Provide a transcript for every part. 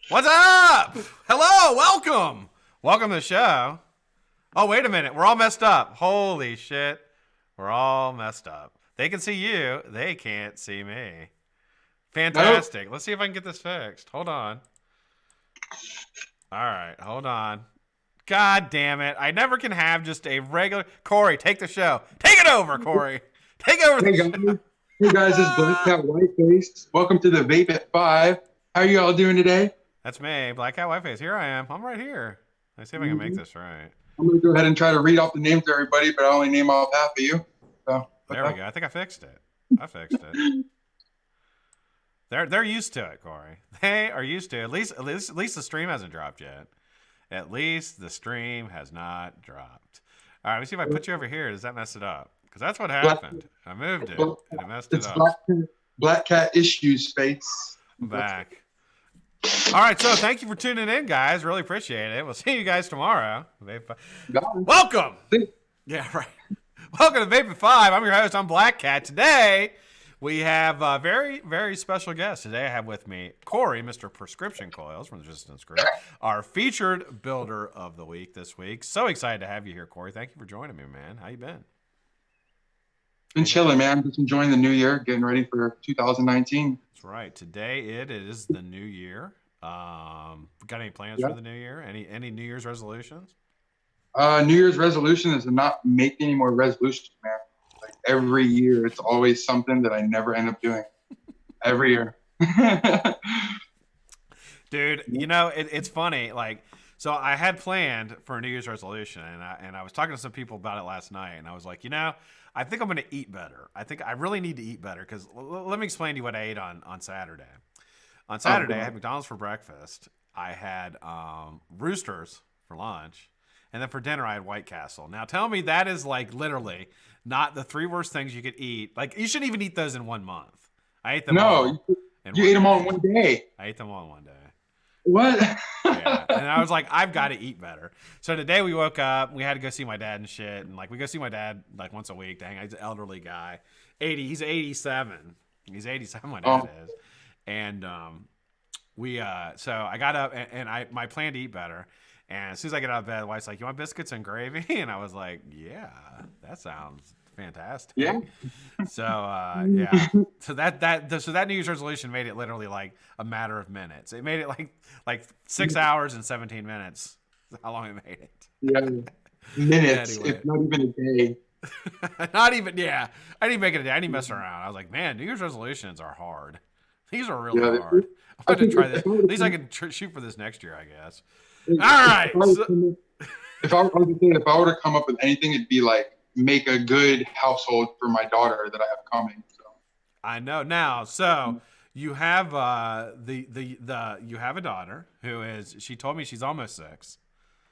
What's up? Hello, welcome. Welcome to the show. Oh, wait a minute. We're all messed up. Holy shit. We're all messed up. They can see you. They can't see me. Fantastic. Nope. Let's see if I can get this fixed. Hold on. All right, hold on. God damn it. I never can have just a regular... Corey, take the show. Take it over, Corey. Take over the Hey guys, show. hey guys, it's BlackCat Whiteface. Welcome to the Vape at 5. How are you all doing today? That's me, BlackCat Whiteface. Here I am. I'm right here. Let's see if I can make this right. I'm going to go ahead and try to read off the names to everybody, but I only name off half of you. So, There we go. I think I fixed it. I fixed it. They're used to it, Corey. They are used to it. At least the stream hasn't dropped yet. At least the stream has not dropped. All right, let me see if I put you over here. Does that mess it up? Because that's what happened. I moved it and it messed it It's up. BlackCat Issues Space. I'm back. All right, so thank you for tuning in, guys. Really appreciate it. We'll see you guys tomorrow. Welcome. Yeah, right. Welcome to Vape at 5. I'm your host. I'm BlackCat. Today, we have a very, very special guest. Today, I have with me Corey, Mr. Prescription.Coils from the Resistance Group, our featured builder of the week this week. So excited to have you here, Corey. Thank you for joining me, man. How you been? Been chilling, man. Just enjoying the new year, getting ready for 2019. That's right. Today, it is the new year. Got any plans for the new year? Any New Year's resolutions? New Year's resolution is to not make any more resolutions, man. Like every year, it's always something that I never end up doing. Every year. Dude, you know, it's funny. Like, so I had planned for a New Year's resolution, and I was talking to some people about it last night, and I was like, you know, I think I'm going to eat better. I think I really need to eat better because let me explain to you what I ate on Saturday. On Saturday, I had McDonald's for breakfast. I had Roosters for lunch. And then for dinner, I had White Castle. Now, tell me that is like literally not the 3 worst things you could eat. Like, you shouldn't even eat those in 1 month. I ate them all. No, you ate them all in one day. I ate them all in 1 day. What? Yeah. And I was like, I've got to eat better. So today we woke up, we had to go see my dad and shit. And like, we go see my dad like once a week. Dang, he's an elderly guy. He's 87. He's 87, my dad is. And so I got up and my plan to eat better. And as soon as I get out of bed, the wife's like, "You want biscuits and gravy?" And I was like, "Yeah, that sounds fantastic." Yeah. So yeah. So that New Year's resolution made it literally like a matter of minutes. It made it like 6 hours and 17 minutes. That's how long it made it. Yeah. Minutes. Anyway. It's not even a day. Not even. Yeah. I didn't make it a day. I didn't mess around. I was like, man, New Year's resolutions are hard. These are really hard. I'm going to try this. At least I can shoot for this next year, I guess. All right. If I were to come up with anything, it'd be like make a good household for my daughter that I have coming. So. I know now. So you have you have a daughter who is. She told me she's almost 6.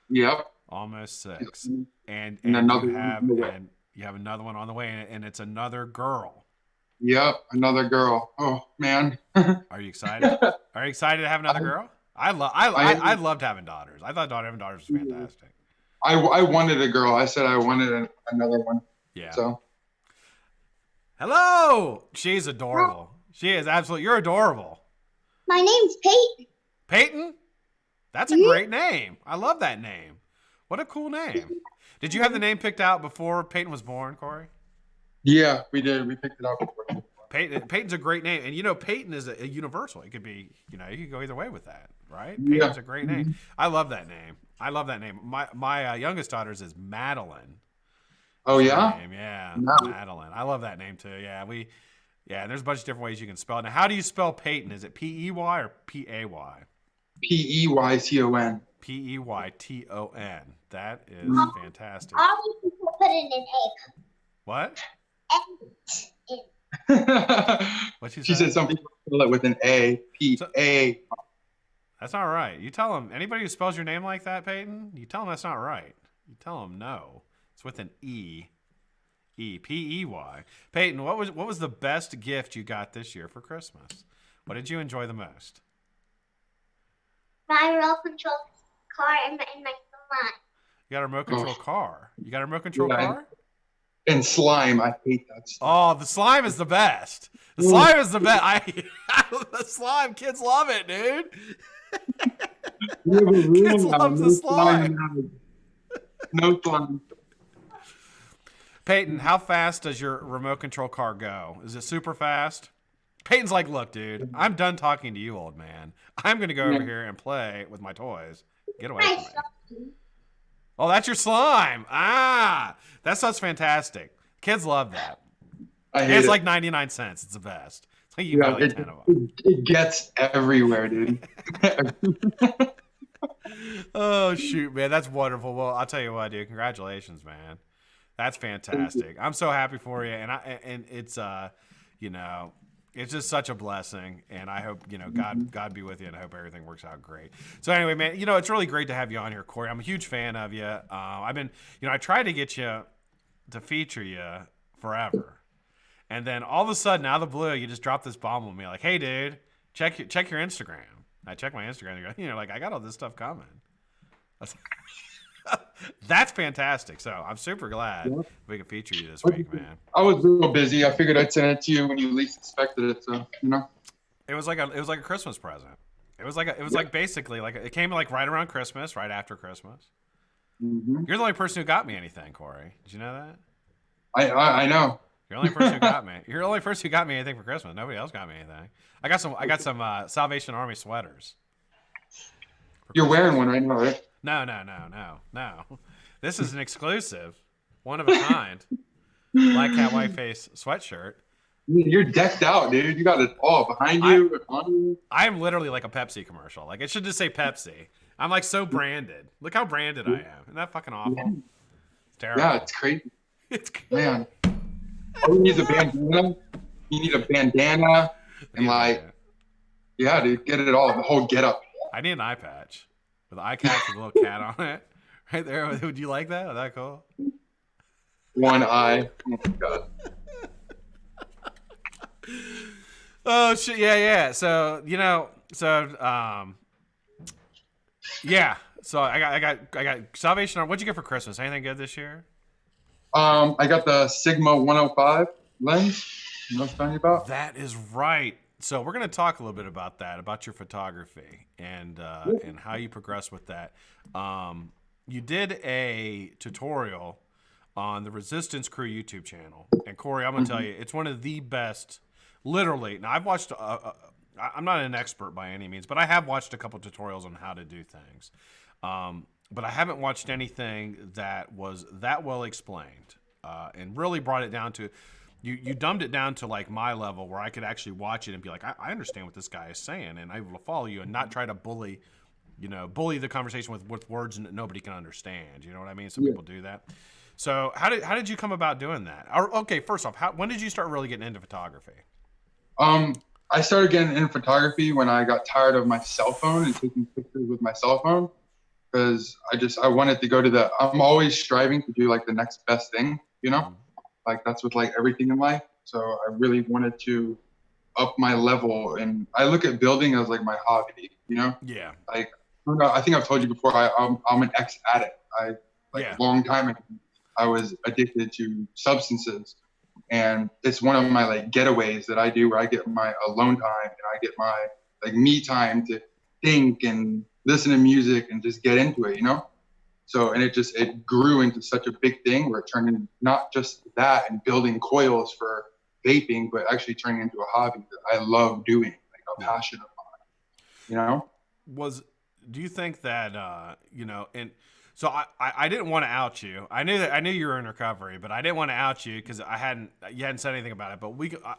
Yep. Almost 6, and another you have another one on the way, and it's another girl. Yep, another girl. Oh man. Are you excited? Are you excited to have another girl? I loved having daughters. I thought having daughters was fantastic. I wanted a girl. I said I wanted another one. Yeah. So. Hello. She's adorable. She is absolutely. You're adorable. My name's Peyton. Peyton? That's a great name. I love that name. What a cool name. Did you have the name picked out before Peyton was born, Corey? Yeah, we did. We picked it out before. Peyton's a great name. And, you know, Peyton is a universal. It could be, you know, you could go either way with that, right? Peyton's a great name. I love that name. My youngest daughter's is Madeline. Oh, yeah? Yeah, Madeline. I love that name, too. Yeah, and there's a bunch of different ways you can spell it. Now, how do you spell Peyton? Is it P-E-Y or P-A-Y? P-E-Y-T-O-N. P-E-Y-T-O-N. That is fantastic. Obviously, we'll put in an egg. What? What she said some people spell it with an A. P-A. That's not right. You tell them, anybody who spells your name like that, Peyton, you tell them that's not right. You tell them no. It's with an E. P-E-Y. Peyton, what was the best gift you got this year for Christmas? What did you enjoy the most? My remote control car and my salon. You got a remote control car. You got a remote control car? And slime, I hate that stuff. Oh, the slime is the best. The slime is the best. The slime, kids love it, dude. Kids love the slime. No slime. Peyton, how fast does your remote control car go? Is it super fast? Peyton's like, look, dude, I'm done talking to you, old man. I'm going to go over here and play with my toys. Get away from me. Oh, that's your slime. Ah, that sounds fantastic. Kids love that. I hate it's it. like 99 cents. It's the best. It's like you buy like 10 of them. It gets everywhere, dude. Oh, shoot, man. That's wonderful. Well, I'll tell you what, dude. Congratulations, man. That's fantastic. I'm so happy for you. And it's, you know, it's just such a blessing, and I hope, you know, God be with you, and I hope everything works out great. So anyway, man, you know, it's really great to have you on here, Corey. I'm a huge fan of you. I've been, you know, I tried to get you to feature you forever, and then all of a sudden, out of the blue, you just dropped this bomb on me, like, "Hey, dude, check your Instagram." I check my Instagram, and you're like, "I got all this stuff coming." That's fantastic. So I'm super glad we could feature you this week, man. I was real busy. I figured I'd send it to you when you least expected it. So, you know, it was like a Christmas present. It was like basically like it came like right around Christmas, right after Christmas. Mm-hmm. You're the only person who got me anything, Corey. Did you know that? I know. You're the only person who got me. You're the only person who got me anything for Christmas. Nobody else got me anything. I got some Salvation Army sweaters. You're wearing one right now, right? No. This is an exclusive, one of a kind, BlackCat Whiteface sweatshirt. You're decked out, dude. You got it all behind you. On you. I am literally like a Pepsi commercial. Like, it should just say Pepsi. I'm like so branded. Look how branded I am. Isn't that fucking awful? Yeah. It's terrible. Yeah, it's crazy. It's Man. Oh, you need a bandana. You need a bandana. And yeah, dude, get it all. The whole get up. I need an eye patch with an eye catch with a little cat on it. Right there. Would you like that? Is that cool? One eye. Oh my God. Oh shit! Yeah. So you know, yeah. So I got Salvation Army. What'd you get for Christmas? Anything good this year? I got the Sigma 105 lens. You know what I'm talking about? That is right. So we're going to talk a little bit about that, about your photography and how you progress with that. You did a tutorial on the Resistance Crew YouTube channel, and Corey, I'm going to tell you, it's one of the best. Literally, now I've watched. I'm not an expert by any means, but I have watched a couple tutorials on how to do things. But I haven't watched anything that was that well explained and really brought it down to. You dumbed it down to like my level where I could actually watch it and be like, I understand what this guy is saying, and I will follow you and not try to bully the conversation with words that nobody can understand. You know what I mean? Some people do that. So how did you come about doing that? Or, okay, first off, when did you start really getting into photography? I started getting into photography when I got tired of my cell phone and taking pictures with my cell phone, because I wanted to go to I'm always striving to do like the next best thing, you know? Like that's with like everything in life. So I really wanted to up my level, and I look at building as like my hobby, you know? Yeah. Like, I think I've told you before, I'm an ex-addict. A long time ago, I was addicted to substances, and it's one of my like getaways that I do where I get my alone time and I get my like me time to think and listen to music and just get into it, you know? So, and it grew into such a big thing where it turned into not just that and building coils for vaping, but actually turning into a hobby that I love doing, like a passion of mine, you know? Do you think that, you know, and so I didn't want to out you. I knew you were in recovery, but I didn't want to out you because you hadn't said anything about it, but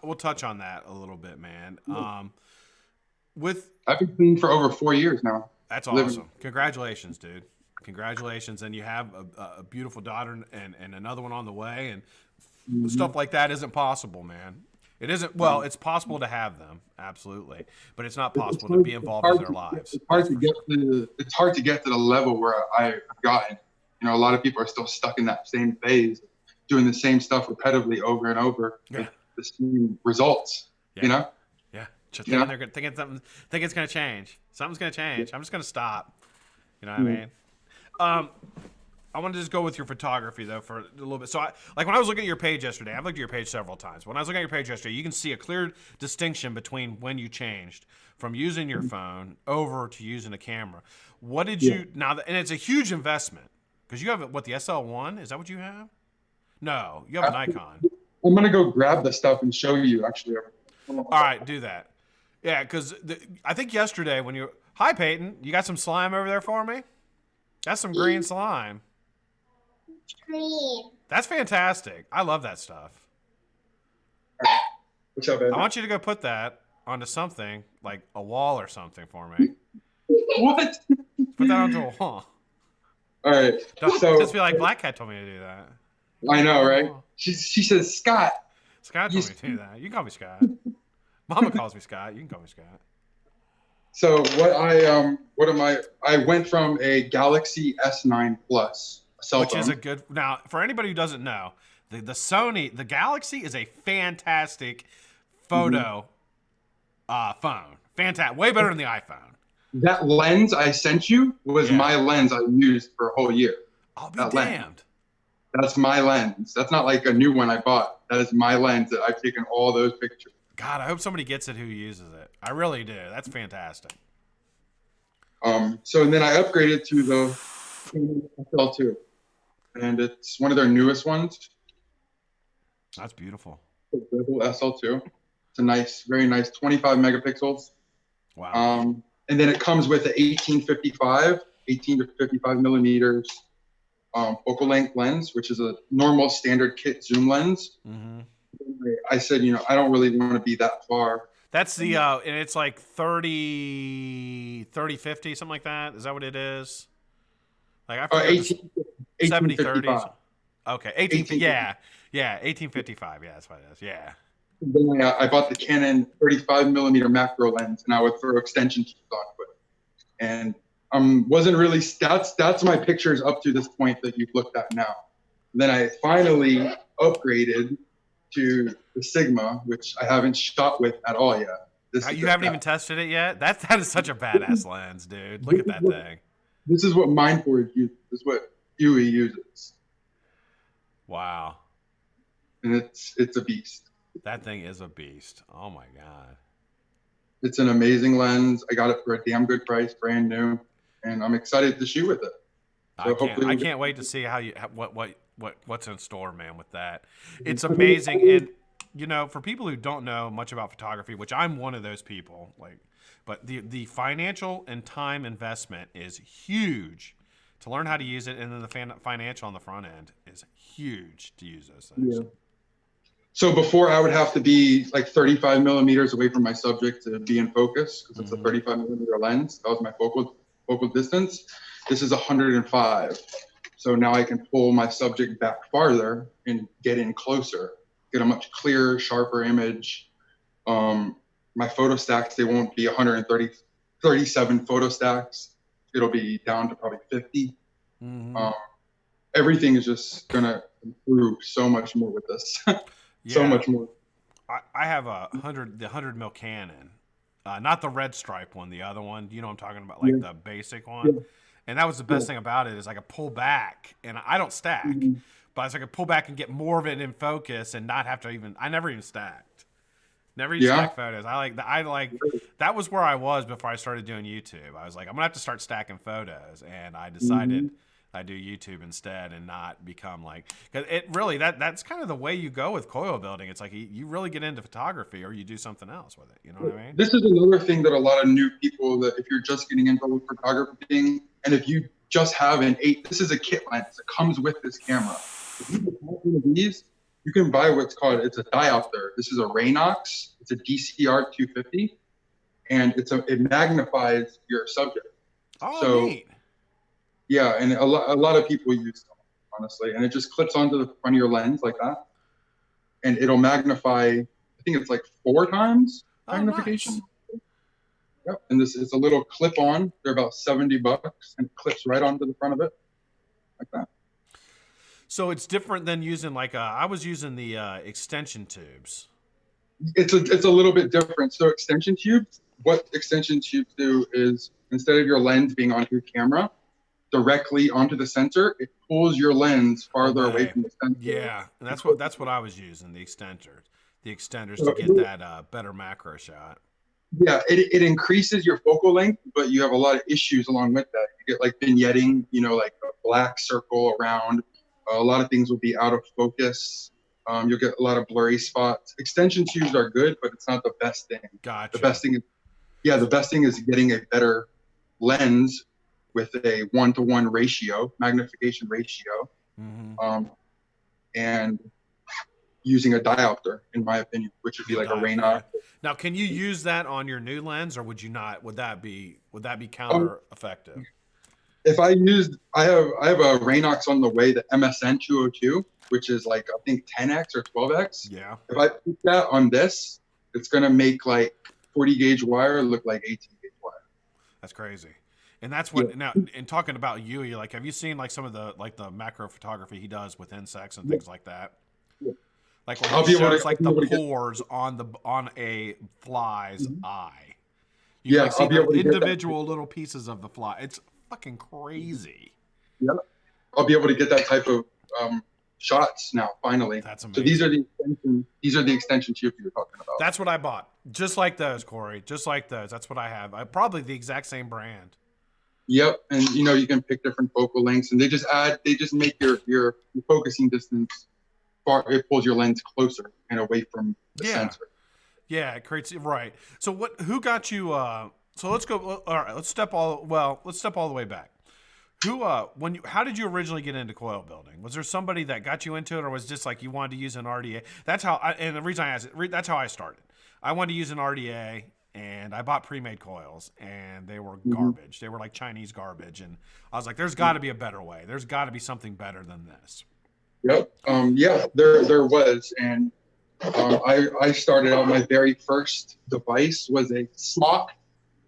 we'll touch on that a little bit, man. I've been clean for over 4 years now. That's awesome. Congratulations, dude. Congratulations. And you have a beautiful daughter and another one on the way, and stuff like that isn't possible, man. It isn't. Well, it's possible to have them, absolutely, but it's not possible to be involved in their lives. It's hard to get to the level where I've gotten. You know, a lot of people are still stuck in that same phase, doing the same stuff repetitively over and over, with the same results. Yeah. You know. Yeah. Just thinking they're thinking something. Think it's gonna change. Something's gonna change. I'm just gonna stop. You know what I mean? I want to just go with your photography though for a little bit. So, like when I was looking at your page yesterday, I've looked at your page several times. When I was looking at your page yesterday, you can see a clear distinction between when you changed from using your phone over to using a camera. What did you now? And it's a huge investment because you have what, the SL1? Is that what you have? No, you have an Nikon. I'm gonna go grab the stuff and show you. Actually, all right, do that. Yeah, because I think yesterday when you hi Peyton, you got some slime over there for me? That's some green slime. Green. That's fantastic. I love that stuff. What's up, Ed? I want you to go put that onto something like a wall or something for me. What? Put that onto a wall. All right. So just be like, BlackCat told me to do that. I know, right? She says, Scott. Scott told me to do that. You can call me Scott. Mama calls me Scott. You can call me Scott. So I went from a Galaxy S9 Plus cell which phone. is a good. Now, for anybody who doesn't know, the Galaxy is a fantastic photo phone. Fantastic, way better than the iPhone. That lens I sent you was my lens I used for a whole year. I'll be damned. Lens. That's my lens. That's not like a new one I bought. That is my lens that I've taken all those pictures. God, I hope somebody gets it who uses it. I really do. That's fantastic. So then I upgraded to the SL2, and it's one of their newest ones. That's beautiful. The SL2. It's a nice, very nice 25 megapixels. Wow. And then it comes with an 18 to 55 millimeters focal length lens, which is a normal standard kit zoom lens. Mm-hmm. I said, I don't really want to be that far. That's the, and it's like 30, 50, something like that. Is that what it is? Like I forget. 70, 30. Okay. 18, yeah. 1855. Yeah, that's what it is. Yeah. Then I bought the Canon 35 millimeter macro lens, and I would throw extension tubes onto it. And wasn't really, that's my pictures up to this point that you've looked at now. Then I finally upgraded to the Sigma, which I haven't shot with at all yet. You haven't even tested it yet? That is such a badass lens, dude. Look at that thing. This is what Mindforge uses. This is what Huey uses. Wow. And it's a beast. That thing is a beast. Oh my God. It's an amazing lens. I got it for a damn good price, brand new, and I'm excited to shoot with it. So I can't wait to see what's in store, man, with that. It's amazing. And for people who don't know much about photography, which I'm one of those people, but the financial and time investment is huge to learn how to use it, and then the financial on the front end is huge to use those things. Yeah. So before I would have to be like 35 millimeters away from my subject to be in focus, because it's a 35 millimeter lens. That was my focal distance. This is 105. So now I can pull my subject back farther and get in closer, get a much clearer, sharper image. My photo stacks, they won't be 37 photo stacks. It'll be down to probably 50. Mm-hmm. Everything is just gonna improve so much more with this. So much more. I have the 100 mil Canon, not the red stripe one, the other one. You know what I'm talking about, like the basic one. Yeah. And that was the best thing about it is I could pull back, and I don't stack, but I could pull back and get more of it in focus and not have to I never even stacked. Never even stacked photos. That was where I was before I started doing YouTube. I was like, I'm gonna have to start stacking photos, and I decided I do YouTube instead and not become because it really that's kind of the way you go with coil building. It's like you really get into photography or you do something else with it. You know what I mean? This is another thing that a lot of new people, that if you're just getting into photography, and if you just have this is a kit lens that comes with this camera. If you have one of these, you can buy what's called, it's a diopter. This is a Raynox. It's a DCR 250, and it magnifies your subject. Oh, neat. Yeah, and a lot of people use them, honestly, and it just clips onto the front of your lens like that, and it'll magnify. I think it's like 4 times magnification. Nice. Yep, and this is a little clip-on. They're about $70, and it clips right onto the front of it, like that. So it's different than using I was using the extension tubes. It's a little bit different. So extension tubes, what extension tubes do is instead of your lens being on your camera, directly onto the sensor, it pulls your lens farther away from the sensor. Yeah, and that's what I was using, the extenders to get that better macro shot. Yeah, it increases your focal length, but you have a lot of issues along with that. You get like vignetting, like a black circle around. A lot of things will be out of focus. You'll get a lot of blurry spots. Extension tubes are good, but it's not the best thing. Gotcha. The best thing is getting a better lens with a 1-to-1 ratio, magnification ratio, and using a diopter, in my opinion, which would be like a Raynox. Now, can you use that on your new lens, or would you not? Would that be counter effective? If I have a Raynox on the way, the MSN 202, which is like I think 10x or 12x. Yeah. If I put that on this, it's gonna make like 40 gauge wire look like 18 gauge wire. That's crazy. And that's what now. In talking about Yui, like, have you seen like some of the macro photography he does with insects and things like that? Yeah. Like when he shows like the pores on a fly's eye. You can see the individual little pieces of the fly. It's fucking crazy. Yeah, I'll be able to get that type of shots now. Finally, that's amazing. So these are the extension tubes you were talking about. That's what I bought. Just like those, Corey. Just like those. That's what I have. Probably the exact same brand. Yep, and you can pick different focal lengths, and they just make your focusing distance far. It pulls your lens closer and away from the sensor. Yeah, it creates right. So who got you? So let's go. All right, let's step all the way back. How did you originally get into coil building? Was there somebody that got you into it, or was it just like you wanted to use an RDA? And the reason I asked it, that's how I started. I wanted to use an RDA, and I bought pre-made coils, and they were garbage. They were like Chinese garbage, and I was like, "There's got to be a better way. There's got to be something better than this." Yep. There was, and I started out. My very first device was a Smock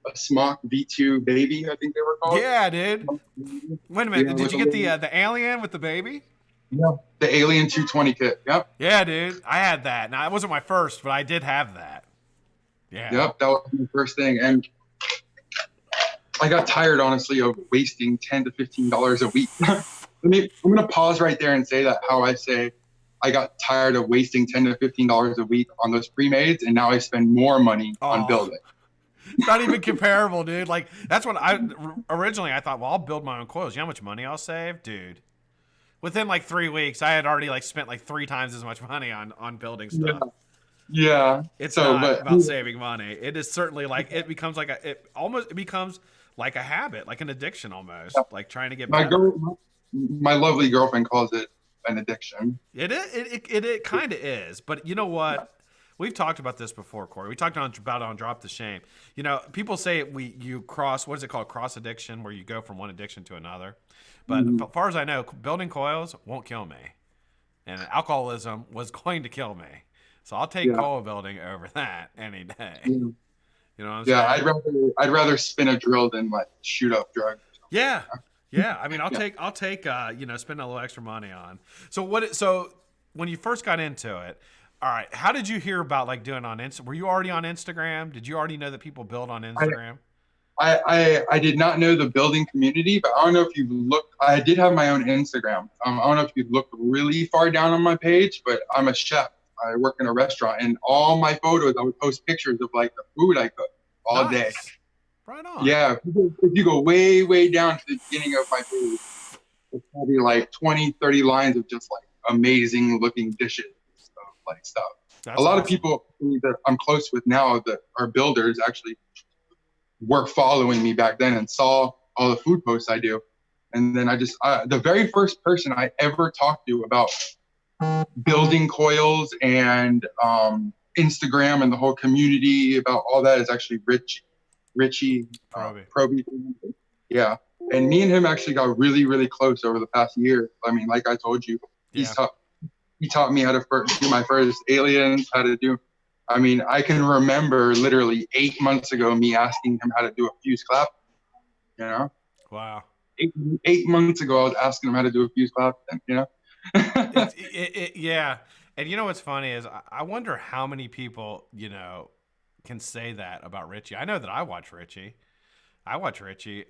V2 baby, I think they were called. Yeah, dude. Wait a minute. Did you get the Alien with the baby? Yeah. The Alien 220 kit. Yep. Yeah, dude. I had that. Now, it wasn't my first, but I did have that. Yeah. Yep. That was my first thing. And I got tired, honestly, of wasting $10 to $15 a week. I'm going to pause right there and say that how I say I got tired of wasting $10 to $15 a week on those pre-mades, and now I spend more money on building. It's not even comparable, dude. Like, that's what I thought, well, I'll build my own coils. You know how much money I'll save? Dude. Within like 3 weeks, I had already like spent like 3 times as much money on building stuff. Yeah. It's not about saving money. It is certainly like it becomes like a habit, like an addiction almost. Yeah. Like trying to get better. My lovely girlfriend calls it an addiction. It kind of is. But you know what? We've talked about this before, Corey. We talked about it on Drop the Shame. People say you cross, what is it called? Cross addiction, where you go from one addiction to another. But as far as I know, building coils won't kill me. And alcoholism was going to kill me. So I'll take coil building over that any day. Yeah. You know what I'm saying? I'd rather spin a drill than like shoot up drugs. Yeah. Yeah. I mean, I'll take spend a little extra money on. So when you first got into it, all right, how did you hear about like doing on Instagram? Were you already on Instagram? Did you already know that people build on Instagram? I did not know the building community, but I don't know if you've looked. I did have my own Instagram. I don't know if you've looked really far down on my page, but I'm a chef. I work in a restaurant, and all my photos, I would post pictures of like the food I cook all day. Right on. Yeah, if you go way, way down to the beginning of my page, it's probably like 20, 30 lines of just like amazing looking dishes. Like stuff. That's a lot of people that I'm close with now that are builders actually were following me back then and saw all the food posts I do. And then the very first person I ever talked to about building coils and Instagram and the whole community about all that is actually Richie Proby. Yeah. And me and him actually got really, really close over the past year. I mean, like I told you, he taught me how to do my first aliens, how to do. I mean, I can remember literally 8 months ago me asking him how to do a fuse clap. Wow. 8 months ago, I was asking him how to do a fuse clap. Yeah. And you know what's funny is I wonder how many people can say that about Richie. I know that I watch Richie. I watch Richie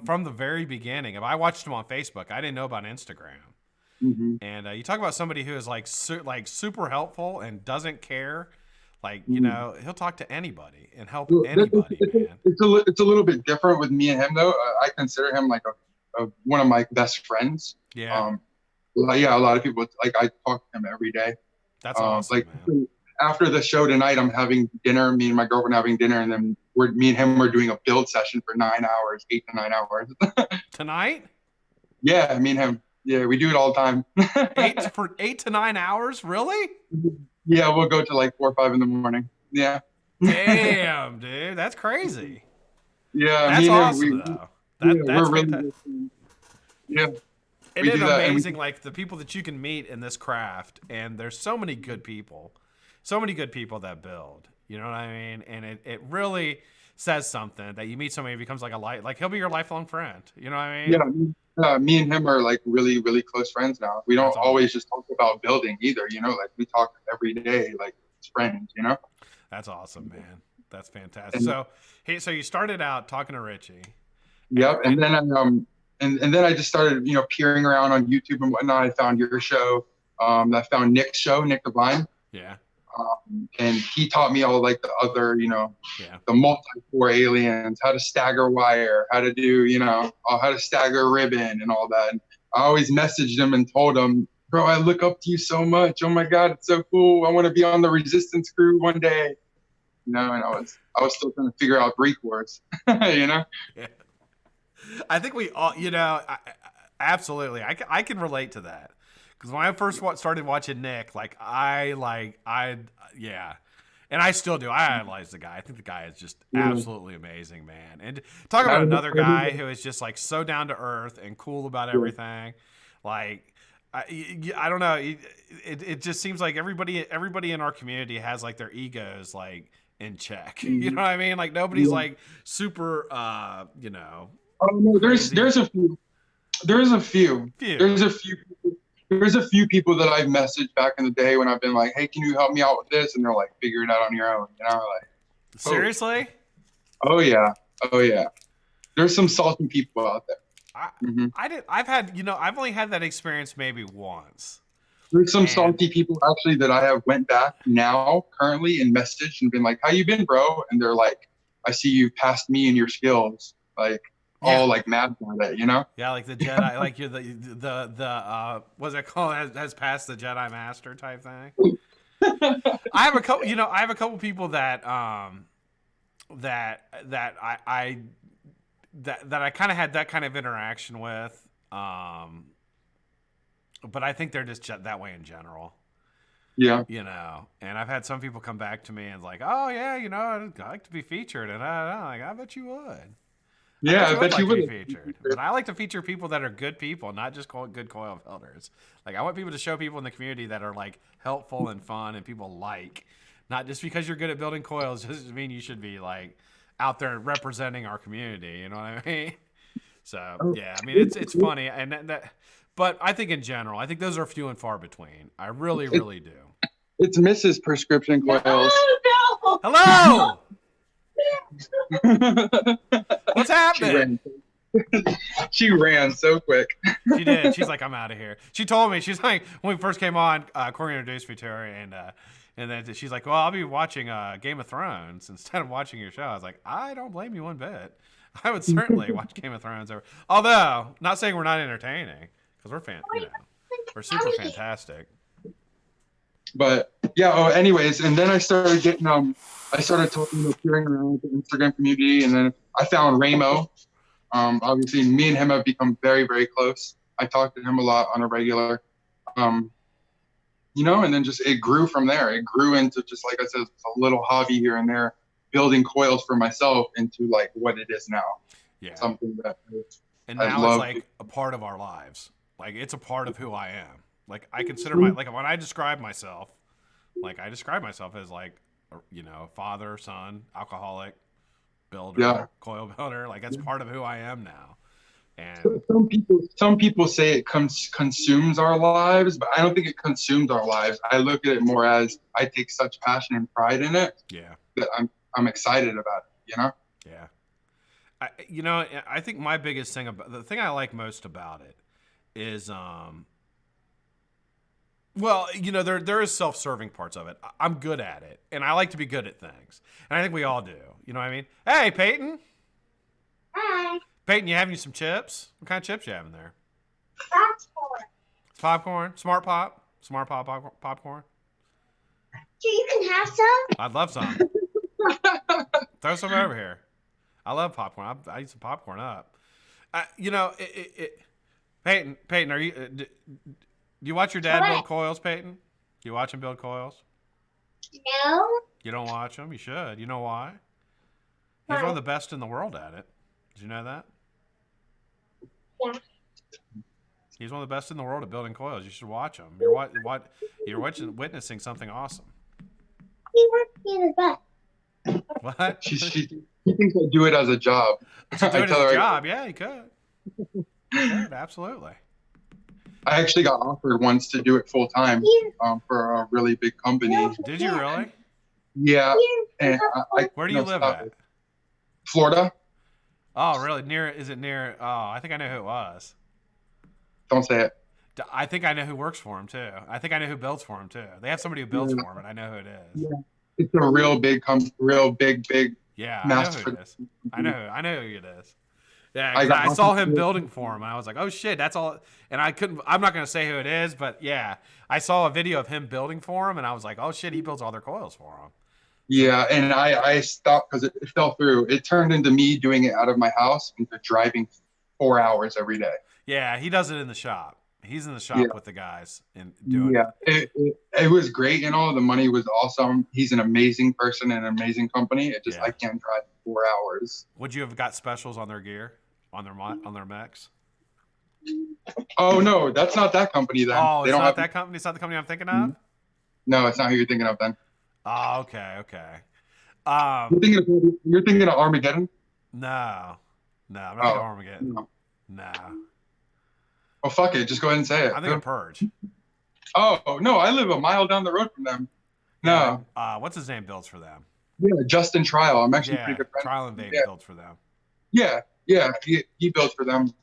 from the very beginning. If I watched him on Facebook, I didn't know about Instagram. Mm-hmm. And you talk about somebody who is like super helpful and doesn't care. Like, you know, he'll talk to anybody and help anybody, man. It's a little bit different with me and him, though. I consider him like one of my best friends. Yeah. Yeah, a lot of people, like, I talk to him every day. That's awesome, like, man. After the show tonight, I'm having dinner, me and my girlfriend having dinner, and then me and him are doing a build session for 9 hours, 8 to 9 hours. Tonight? Yeah, me and him. Yeah, we do it all the time. 8 to 9 hours? Really? Yeah, we'll go to like 4 or 5 in the morning. Yeah. Damn, dude, that's crazy. Yeah, that's awesome, though. That's we're really yeah. It is amazing, like the people that you can meet in this craft, and there's so many good people that build. You know what I mean? And it really says something that you meet somebody who becomes like he'll be your lifelong friend. You know what I mean? Yeah. Me and him are like really, really close friends now. We don't always just talk about building either, you know, like we talk every day, like as friends, you know? That's awesome, man. That's fantastic. So you started out talking to Richie. Yep. And then and then I just started, you know, peering around on YouTube and whatnot. I found your show. I found Nick's show, Nick Divine. Yeah. And he taught me all like the other, you know, the multi-core aliens, how to stagger wire, how to do, you know, how to stagger ribbon and all that. And I always messaged him and told him, bro, I look up to you so much. Oh my God, it's so cool. I want to be on the resistance crew one day. You know, and I was still trying to figure out Greek words, you know? Yeah. I think we all, you know, absolutely. I can relate to that. Because when I first started watching Nick, yeah. And I still do. I idolize the guy. I think the guy is just absolutely amazing, man. And talk about another guy who is just like so down to earth and cool about everything. Like, I don't know. It just seems like everybody in our community has like their egos like in check. You know what I mean? Like nobody's like super, you know. Oh no, there's a few. There's a few people that I've messaged back in the day when I've been like, hey, can you help me out with this? And they're like, figure it out on your own. You know, like, seriously? Oh yeah. There's some salty people out there. I've only had that experience maybe once. There's some salty people actually that I have went back now currently and messaged and been like, how you been, bro? And they're like, I see you passed me in your skills. Like, all like mad about it, you know? Yeah, like the Jedi, like you're the what's it called? Has passed the Jedi Master type thing. I have a couple people that I kind of had that kind of interaction with, but I think they're just that way in general. Yeah. You know, and I've had some people come back to me and like, oh yeah, you know, I'd like to be featured, and I bet you would. Yeah, I bet you would. Featured. But I like to feature people that are good people, not just good coil builders. Like I want people to show people in the community that are like helpful and fun and people like. Not just because you're good at building coils doesn't mean you should be like out there representing our community. You know what I mean? So yeah, I mean it's funny and that, but I think in general, I think those are few and far between. I really do. It's Mrs. Prescription.Coils. Oh, no. Hello. What's happening? She ran so quick. She did. She's like, I'm out of here. She told me. She's like, when we first came on, Corey introduced me to her, and then she's like, well, I'll be watching Game of Thrones instead of watching your show. I was like, I don't blame you one bit. I would certainly watch Game of Thrones over. Although, not saying we're not entertaining, because we're super fantastic. But yeah. Anyways, and then I started getting I started talking, appearing around the Instagram community, and then I found Ramo. Obviously, me and him have become very, very close. I talk to him a lot on a regular, you know, and then just it grew from there. It grew into just like I said, a little hobby here and there, building coils for myself into like what it is now. Yeah. Something that and now it's like a part of our lives. Like it's a part of who I am. Like I consider when I describe myself, like I describe myself as like, you know, father, son, alcoholic, builder, coil builder. Like that's part of who I am now. And some people say it consumes our lives, but I don't think it consumes our lives. I look at it more as I take such passion and pride in it. Yeah. That I'm excited about it, you know? Yeah. I think my biggest thing about the thing I like most about it is, well, there is self-serving parts of it. I'm good at it, and I like to be good at things, and I think we all do. You know what I mean? Hey, Peyton. Hi. Peyton, you having some chips? What kind of chips you having there? Popcorn. It's popcorn, smart popcorn. So you can have some? I'd love some. Throw some over here. I love popcorn. I eat some popcorn up. Peyton, are you? Do you watch your dad build coils, Peyton? Do you watch him build coils? No. You don't watch him? You should. You know why? He's one of the best in the world at it. Did you know that? Yeah. He's one of the best in the world at building coils. You should watch him. You're witnessing something awesome. He works here the best. What? She thinks I do it as a job. Do it as a job. Yeah, he could. He could, absolutely. I actually got offered once to do it full time for a really big company. Did you really? Yeah. And where do you live at? Florida. Oh, really? Is it near? Oh, I think I know who it was. Don't say it. I think I know who works for him too. I think I know who builds for him too. They have somebody who builds for him, and I know who it is. Yeah. It's a real big big. Yeah, I know who it is. I know who it is. Yeah, I saw him building for him, and I was like, "Oh shit, that's all." And I'm not gonna say who it is, but yeah, I saw a video of him building for him, and I was like, "Oh shit, he builds all their coils for him." Yeah, and I stopped because it fell through. It turned into me doing it out of my house into driving 4 hours every day. Yeah, he does it in the shop. He's in the shop with the guys and doing it. It was great and all. The money was awesome. He's an amazing person and an amazing company. It just I can't drive 4 hours. Would you have got specials on their gear, on their mechs? Oh no, that's not that company then. Oh, it's not that company. It's not the company I'm thinking of. No, it's not who you're thinking of then. Oh, okay. You're thinking of Armageddon? No, I'm not thinking of Armageddon. No. Well, fuck it. Just go ahead and say it. I think of Purge. Oh, no. I live a mile down the road from them. No. What's his name builds for them? Yeah, Justin Trial. I'm actually pretty good friends. Trial and Vape builds for them. Yeah. He builds for them.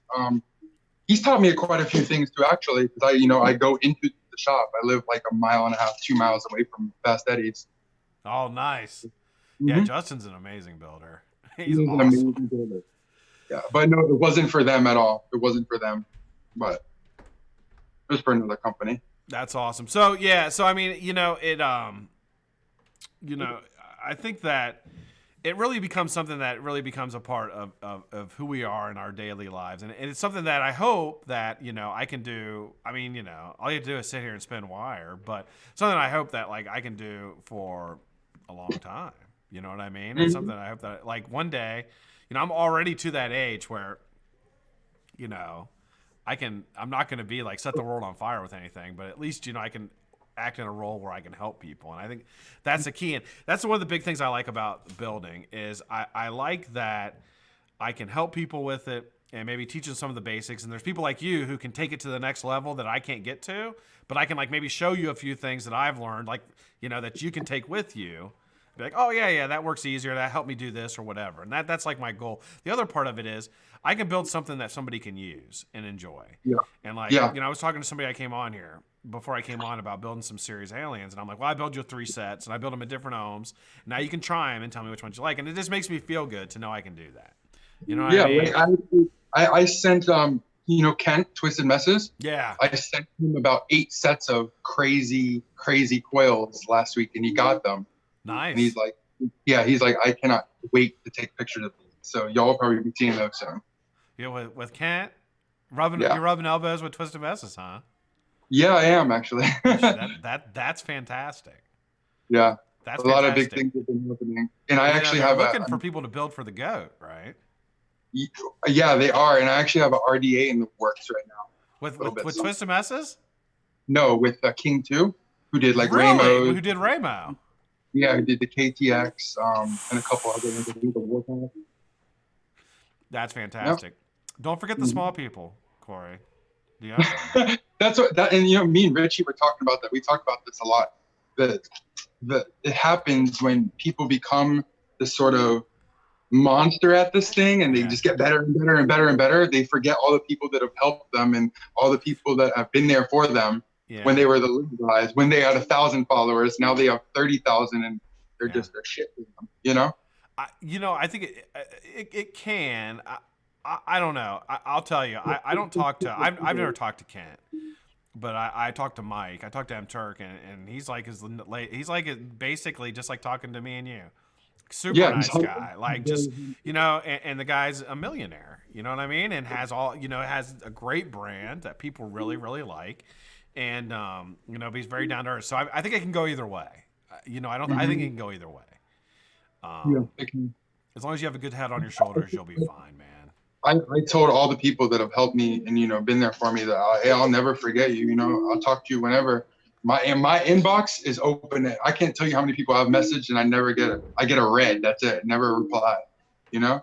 He's taught me quite a few things too, actually, because I go into the shop. I live like a mile and a half, 2 miles away from Fast Eddie's. Oh, nice. Mm-hmm. Yeah, Justin's an amazing builder. He's awesome. An amazing builder. Yeah, but no, it wasn't for them at all. It wasn't for them. But it was for another company. That's awesome. So I mean, I think that it really becomes something that really becomes a part of who we are in our daily lives, and it's something that I hope that I can do. I mean, all you have to do is sit here and spin wire, but something I hope that like I can do for a long time. You know what I mean? It's something I hope that like one day, I'm already to that age where, I'm not going to be like set the world on fire with anything, but at least, I can act in a role where I can help people. And I think that's the key. And that's one of the big things I like about building is I like that I can help people with it and maybe teach them some of the basics. And there's people like you who can take it to the next level that I can't get to, but I can like maybe show you a few things that I've learned, like, that you can take with you. Be like, oh yeah, that works easier. That helped me do this or whatever. And that's like my goal. The other part of it is I can build something that somebody can use and enjoy. Yeah. And like, I was talking to somebody I came on here before I came on about building some series aliens. And I'm like, well, I build you 3 sets and I build them at different ohms. Now you can try them and tell me which ones you like. And it just makes me feel good to know I can do that. You know what I mean? Like I sent, Kent Twisted Messes. Yeah. I sent him about 8 sets of crazy coils last week and he got them. Nice. And he's like, I cannot wait to take pictures of these. So y'all will probably be seeing those soon. Yeah, with Kent, you're rubbing elbows with Twisted Messes, huh? Yeah, I am actually. that's fantastic. Yeah, that's a lot of big things have been happening, and I actually have looking for people to build for the goat, right? Yeah, they are, and I actually have an RDA in the works right now. With Twisted Messes? No, with King 2, who did like really? Ramo. Who did Ramo? Yeah, who did the KTX and a couple other ones. The Warpath. That's fantastic. Yep. Don't forget the small people, Corey. Yeah. That's and me and Richie were talking about that. We talk about this a lot. That it happens when people become the sort of monster at this thing, and they just get better and better and better and better. They forget all the people that have helped them and all the people that have been there for them when they were the little guys, when they had 1,000 followers. Now they have 30,000 and they're just a shit with them, you know? I think it can. I don't know. I'll tell you. I don't talk to. I've never talked to Kent, but I talked to Mike. I talked to M Turk, and he's like basically just like talking to me and you. Super nice guy, like just and the guy's a millionaire. You know what I mean? And has has a great brand that people really really like, and but he's very down to earth. So I think it can go either way. I think it can go either way. As long as you have a good head on your shoulders, you'll be fine, man. I told all the people that have helped me and been there for me that hey, I'll never forget you. I'll talk to you whenever. My inbox is open. I can't tell you how many people I've messaged and I never get it. I get a read. That's it. Never a reply. Yeah.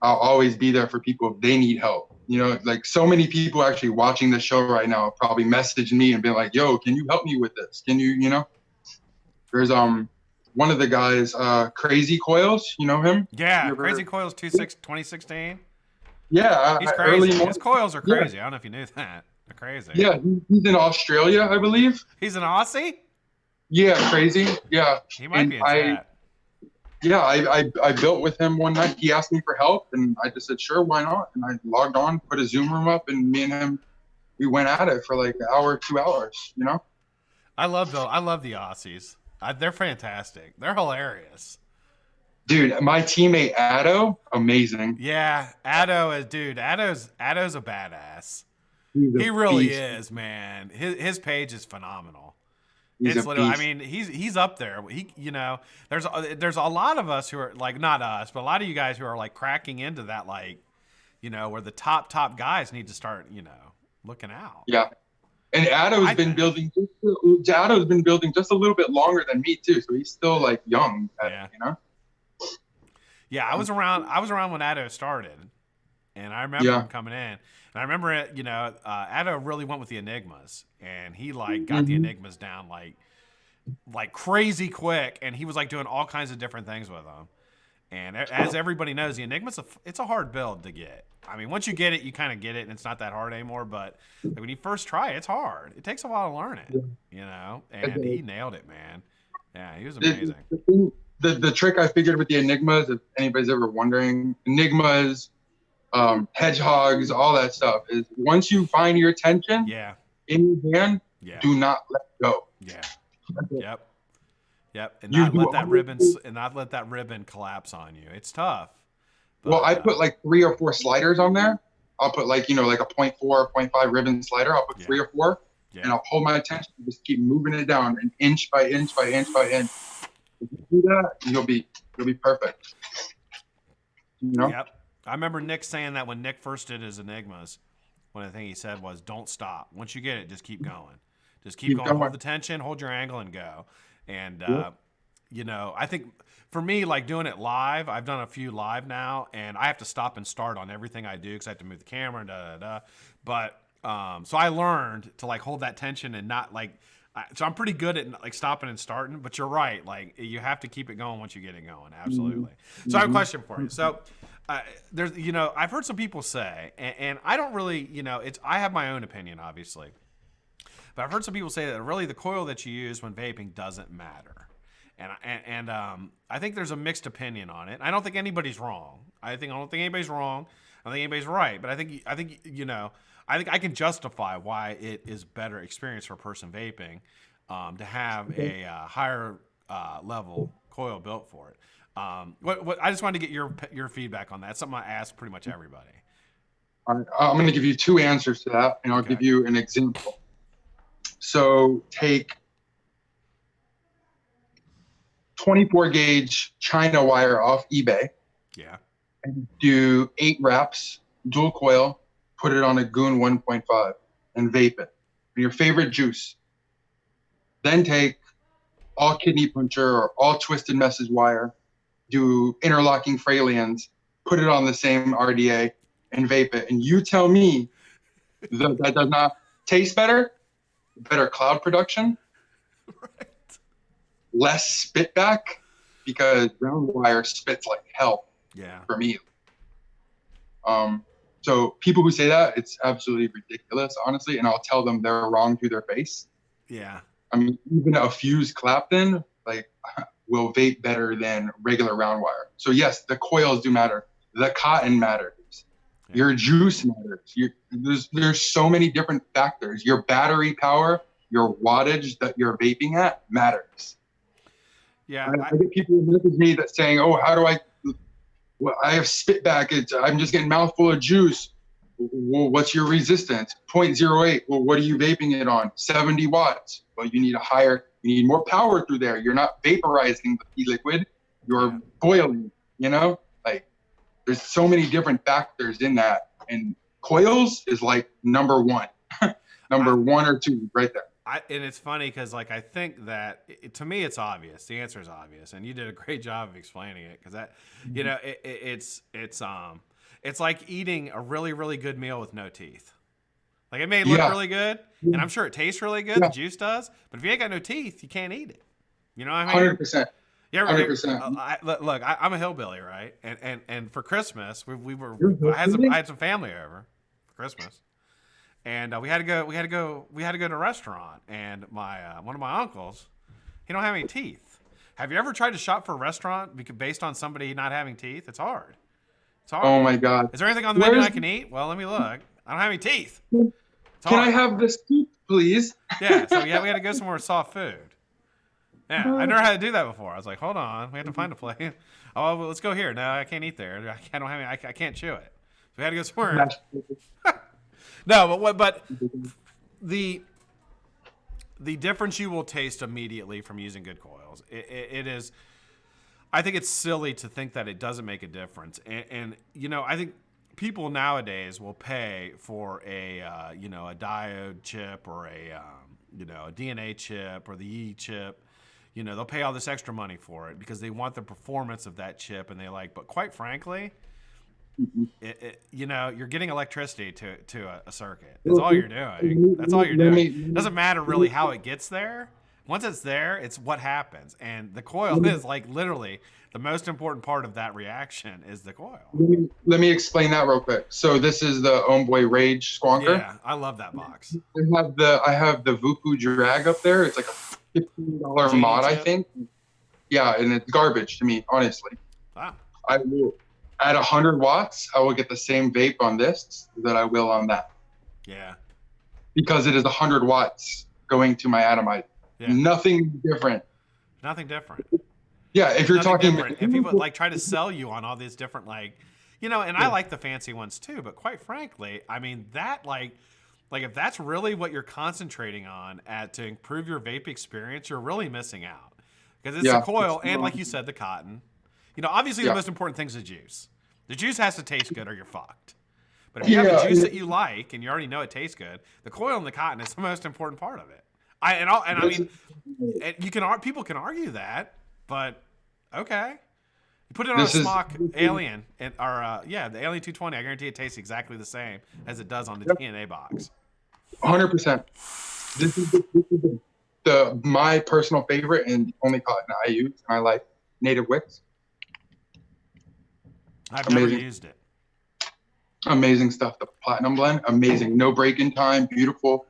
I'll always be there for people if they need help. Like so many people actually watching the show right now probably messaged me and been like, "Yo, can you help me with this? Can you?" There's one of the guys, Crazy Coils. You know him? Yeah, Crazy Coils 2016. Yeah, he's crazy. His coils are crazy. I don't know if you knew that. They're crazy. Yeah, he's in Australia, I believe. He's an Aussie? Yeah, Crazy. Yeah. He might be in chat. Yeah, I built with him one night. He asked me for help, and I just said, sure, why not? And I logged on, put a Zoom room up, and me and him, we went at it for like an hour, 2 hours, I love the Aussies. They're fantastic. They're hilarious. Dude, my teammate Addo, amazing. Yeah, Addo's a badass. He really is, man. His page is phenomenal. It's literally, I mean, he's up there. There's a lot of us who are like, not us, but a lot of you guys who are like cracking into that, like, where the top guys need to start, looking out. Yeah. And Addo's been building just a little bit longer than me too, so he's still like young. Yeah, I was around when Addo started, and I remember him coming in. And I remember it, Addo really went with the Enigmas, and he like got the Enigmas down like crazy quick, and he was like doing all kinds of different things with them. And as everybody knows, the Enigma's it's a hard build to get. I mean, once you get it, you kind of get it, and it's not that hard anymore. But like, when you first try it, it's hard. It takes a while to learn it, And he nailed it, man. Yeah, he was amazing. The trick I figured with the Enigmas, if anybody's ever wondering, Enigmas, hedgehogs, all that stuff, is once you find your tension in your hand, do not let go. Yeah. Yep. And not let that ribbon collapse on you. It's tough. But, well, I put like 3 or 4 sliders on there. I'll put like, like a 0.4, 0.5 ribbon slider. I'll put 3 or 4 and I'll hold my attention and just keep moving it down and inch by inch by inch by inch. If you do that, you'll be perfect. Yep. I remember Nick saying that when Nick first did his Enigmas, one of the things he said was, don't stop. Once you get it, just keep going. Just keep going. Hold the tension, hold your angle, and go. And, I think for me, like doing it live, I've done a few live now, and I have to stop and start on everything I do because I have to move the camera and But, so I learned to like hold that tension and not like, so I'm pretty good at like stopping and starting, but you're right. Like you have to keep it going once you get it going. Absolutely. So I have a question for you. So there's, I've heard some people say, and I don't really, I have my own opinion, obviously. But I've heard some people say that really the coil that you use when vaping doesn't matter, and I think there's a mixed opinion on it. I don't think anybody's wrong. I don't think anybody's wrong. I don't think anybody's right. But I think I can justify why it is better experience for a person vaping to have a higher level coil built for it. What I just wanted to get your feedback on that. It's something I ask pretty much everybody. I'm going to give you 2 answers to that, and I'll give you an example. So take 24 gauge China wire off eBay. Yeah. And do 8 wraps, dual coil, put it on a Goon 1.5 and vape it. Your favorite juice. Then take all kidney puncher or all twisted message wire, do interlocking Fralians, put it on the same RDA and vape it. And you tell me that does not taste better, better cloud production, less spit back, because round wire spits like hell. Yeah. For me. So people who say that, it's absolutely ridiculous, honestly, and I'll tell them they're wrong to their face. Yeah. I mean, even a fused Clapton like will vape better than regular round wire. So yes, the coils do matter. The cotton matters. Yeah. Your juice matters. There's so many different factors. Your battery power, your wattage that you're vaping at matters. Yeah. I get people message me that saying, "Oh, how do I? Well, I have spit back. I'm just getting mouthful of juice." Well, what's your resistance? 0.08. Well, what are you vaping it on? 70 watts. Well, you need more power through there. You're not vaporizing the e-liquid. You're boiling, like there's so many different factors in that. And coils is like number one, one or two right there. And it's funny because, like, I think that to me it's obvious. The answer is obvious, and you did a great job of explaining it. Because that, it's like eating a really, really good meal with no teeth. Like, it may look really good, and I'm sure it tastes really good. The juice does, but if you ain't got no teeth, you can't eat it. You know what I mean? 100%. Yeah, 100%. Look, I'm a hillbilly, right? And for Christmas, I had some family over for Christmas. And we had to go to a restaurant, and one of my uncles, he don't have any teeth. Have you ever tried to shop for a restaurant based on somebody not having teeth? It's hard. Oh my God! Is there anything on the menu I can eat? Well, let me look. I don't have any teeth. Can I have this soup, please? Yeah. So we had to go somewhere with soft food. Yeah, I never had to do that before. I was like, hold on, we have to find a place. Oh, well, let's go here. No, I can't eat there. I don't have any. I can't chew it. So we had to go somewhere. No, but the difference you will taste immediately from using good coils. It is. I think it's silly to think that it doesn't make a difference, and I think people nowadays will pay for a diode chip or a DNA chip or the E chip. They'll pay all this extra money for it because they want the performance of that chip, and but quite frankly, you're getting electricity to a circuit. That's all you're doing. That's all you're doing. It doesn't matter really how it gets there. Once it's there, it's what happens. And the coil is like literally the most important part of that reaction is the coil. Let me explain that real quick. So this is the Homeboy Rage Squonker. Yeah, I love that box. I have the Vupu Drag up there. It's like a $15 mod, I think. Yeah, and it's garbage to me, honestly. Wow. I will, at 100 watts, I will get the same vape on this that I will on that. Yeah. Because it is 100 watts going to my atomite. Yeah. Nothing different. Nothing different. Yeah, if you're talking, and people try to sell you on all these different and I like the fancy ones too. But quite frankly, I mean that if that's really what you're concentrating on to improve your vape experience, you're really missing out because it's the coil and like you said, the cotton. Obviously the most important thing is the juice. The juice has to taste good or you're fucked. But if you have a juice that you like and you already know it tastes good, the coil and the cotton is the most important part of it. People can argue that, but okay. You put it on a smock Alien, the Alien 220. I guarantee it tastes exactly the same as it does on the DNA box. 100%. This is my personal favorite and only cotton I use, and I like Native Wicks. I've never used it. Amazing stuff. The platinum blend, amazing. No break-in time, beautiful.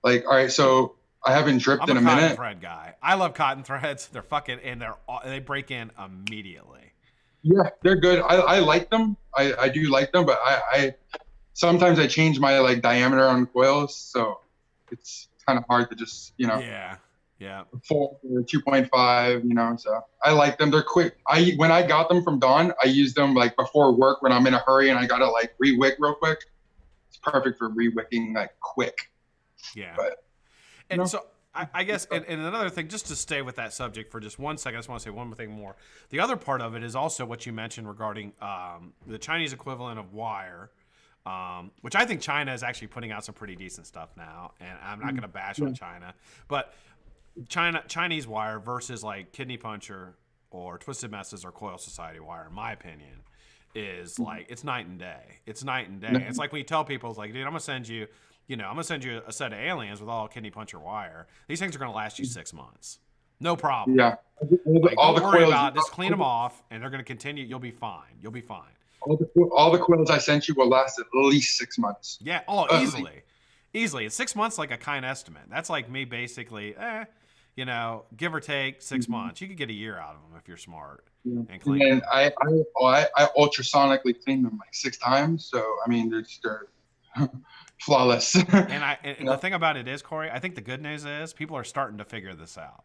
All right, so I haven't dripped in a minute. I'm a cotton thread guy. I love cotton threads. They're fucking, and they break in immediately. Yeah, they're good. I like them. I do like them, but I sometimes I change my diameter on coils, so it's kind of hard to just Yeah. 4 or 2.5, so I like them. They're quick. When I got them from Dawn, I used them before work when I'm in a hurry and I gotta re-wick real quick. It's perfect for re-wicking quick. Yeah. But so I guess, and another thing, just to stay with that subject for just 1 second, I just want to say one more thing more. The other part of it is also what you mentioned regarding the Chinese equivalent of wire, which I think China is actually putting out some pretty decent stuff now, and I'm not going to bash on China, but Chinese wire versus Kidney Puncher or Twisted Messes or Coil Society wire, in my opinion, is it's night and day. It's night and day. And it's like when you tell people, it's dude, I'm gonna send you a set of Aliens with all Kidney Puncher wire. These things are gonna last you 6 months. No problem. Yeah. Like, All don't the worry coils, about it. Just clean them off, and they're going to continue. You'll be fine. You'll be fine. all the coils I sent you will last at least 6 months. Yeah. Oh, easily. Easily. It's 6 months, like a kind estimate. That's like me basically, you know, give or take 6 months. You could get a year out of them if you're smart and clean. And I ultrasonically cleaned them like 6 times. So, I mean, they're flawless. And the thing about it is, Corey, I think the good news is people are starting to figure this out.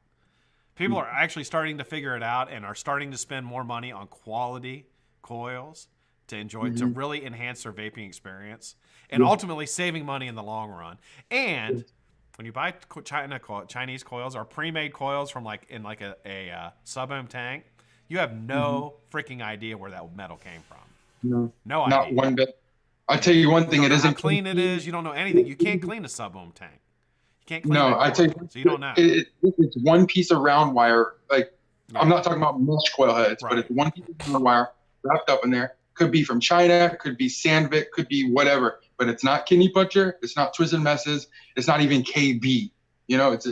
People are actually starting to figure it out and are starting to spend more money on quality coils to enjoy, to really enhance their vaping experience, and ultimately saving money in the long run. And when you buy Chinese coils or pre-made coils from like in like a sub-ohm tank, you have no freaking idea where that metal came from. No idea. Not one bit. I'll tell you one thing. You It don't know how isn't clean it is. You don't know anything. You can't clean a sub-ohm tank. You can't clean No, that I tell you, coil, so you don't know. It's one piece of round wire. Like, I'm not talking about mesh coil heads, but it's one piece of round wire wrapped up in there. Could be from China, could be Sandvik, could be whatever. But it's not Kidney Puncher. It's not Twisted Messes. It's not even KB. You know, it's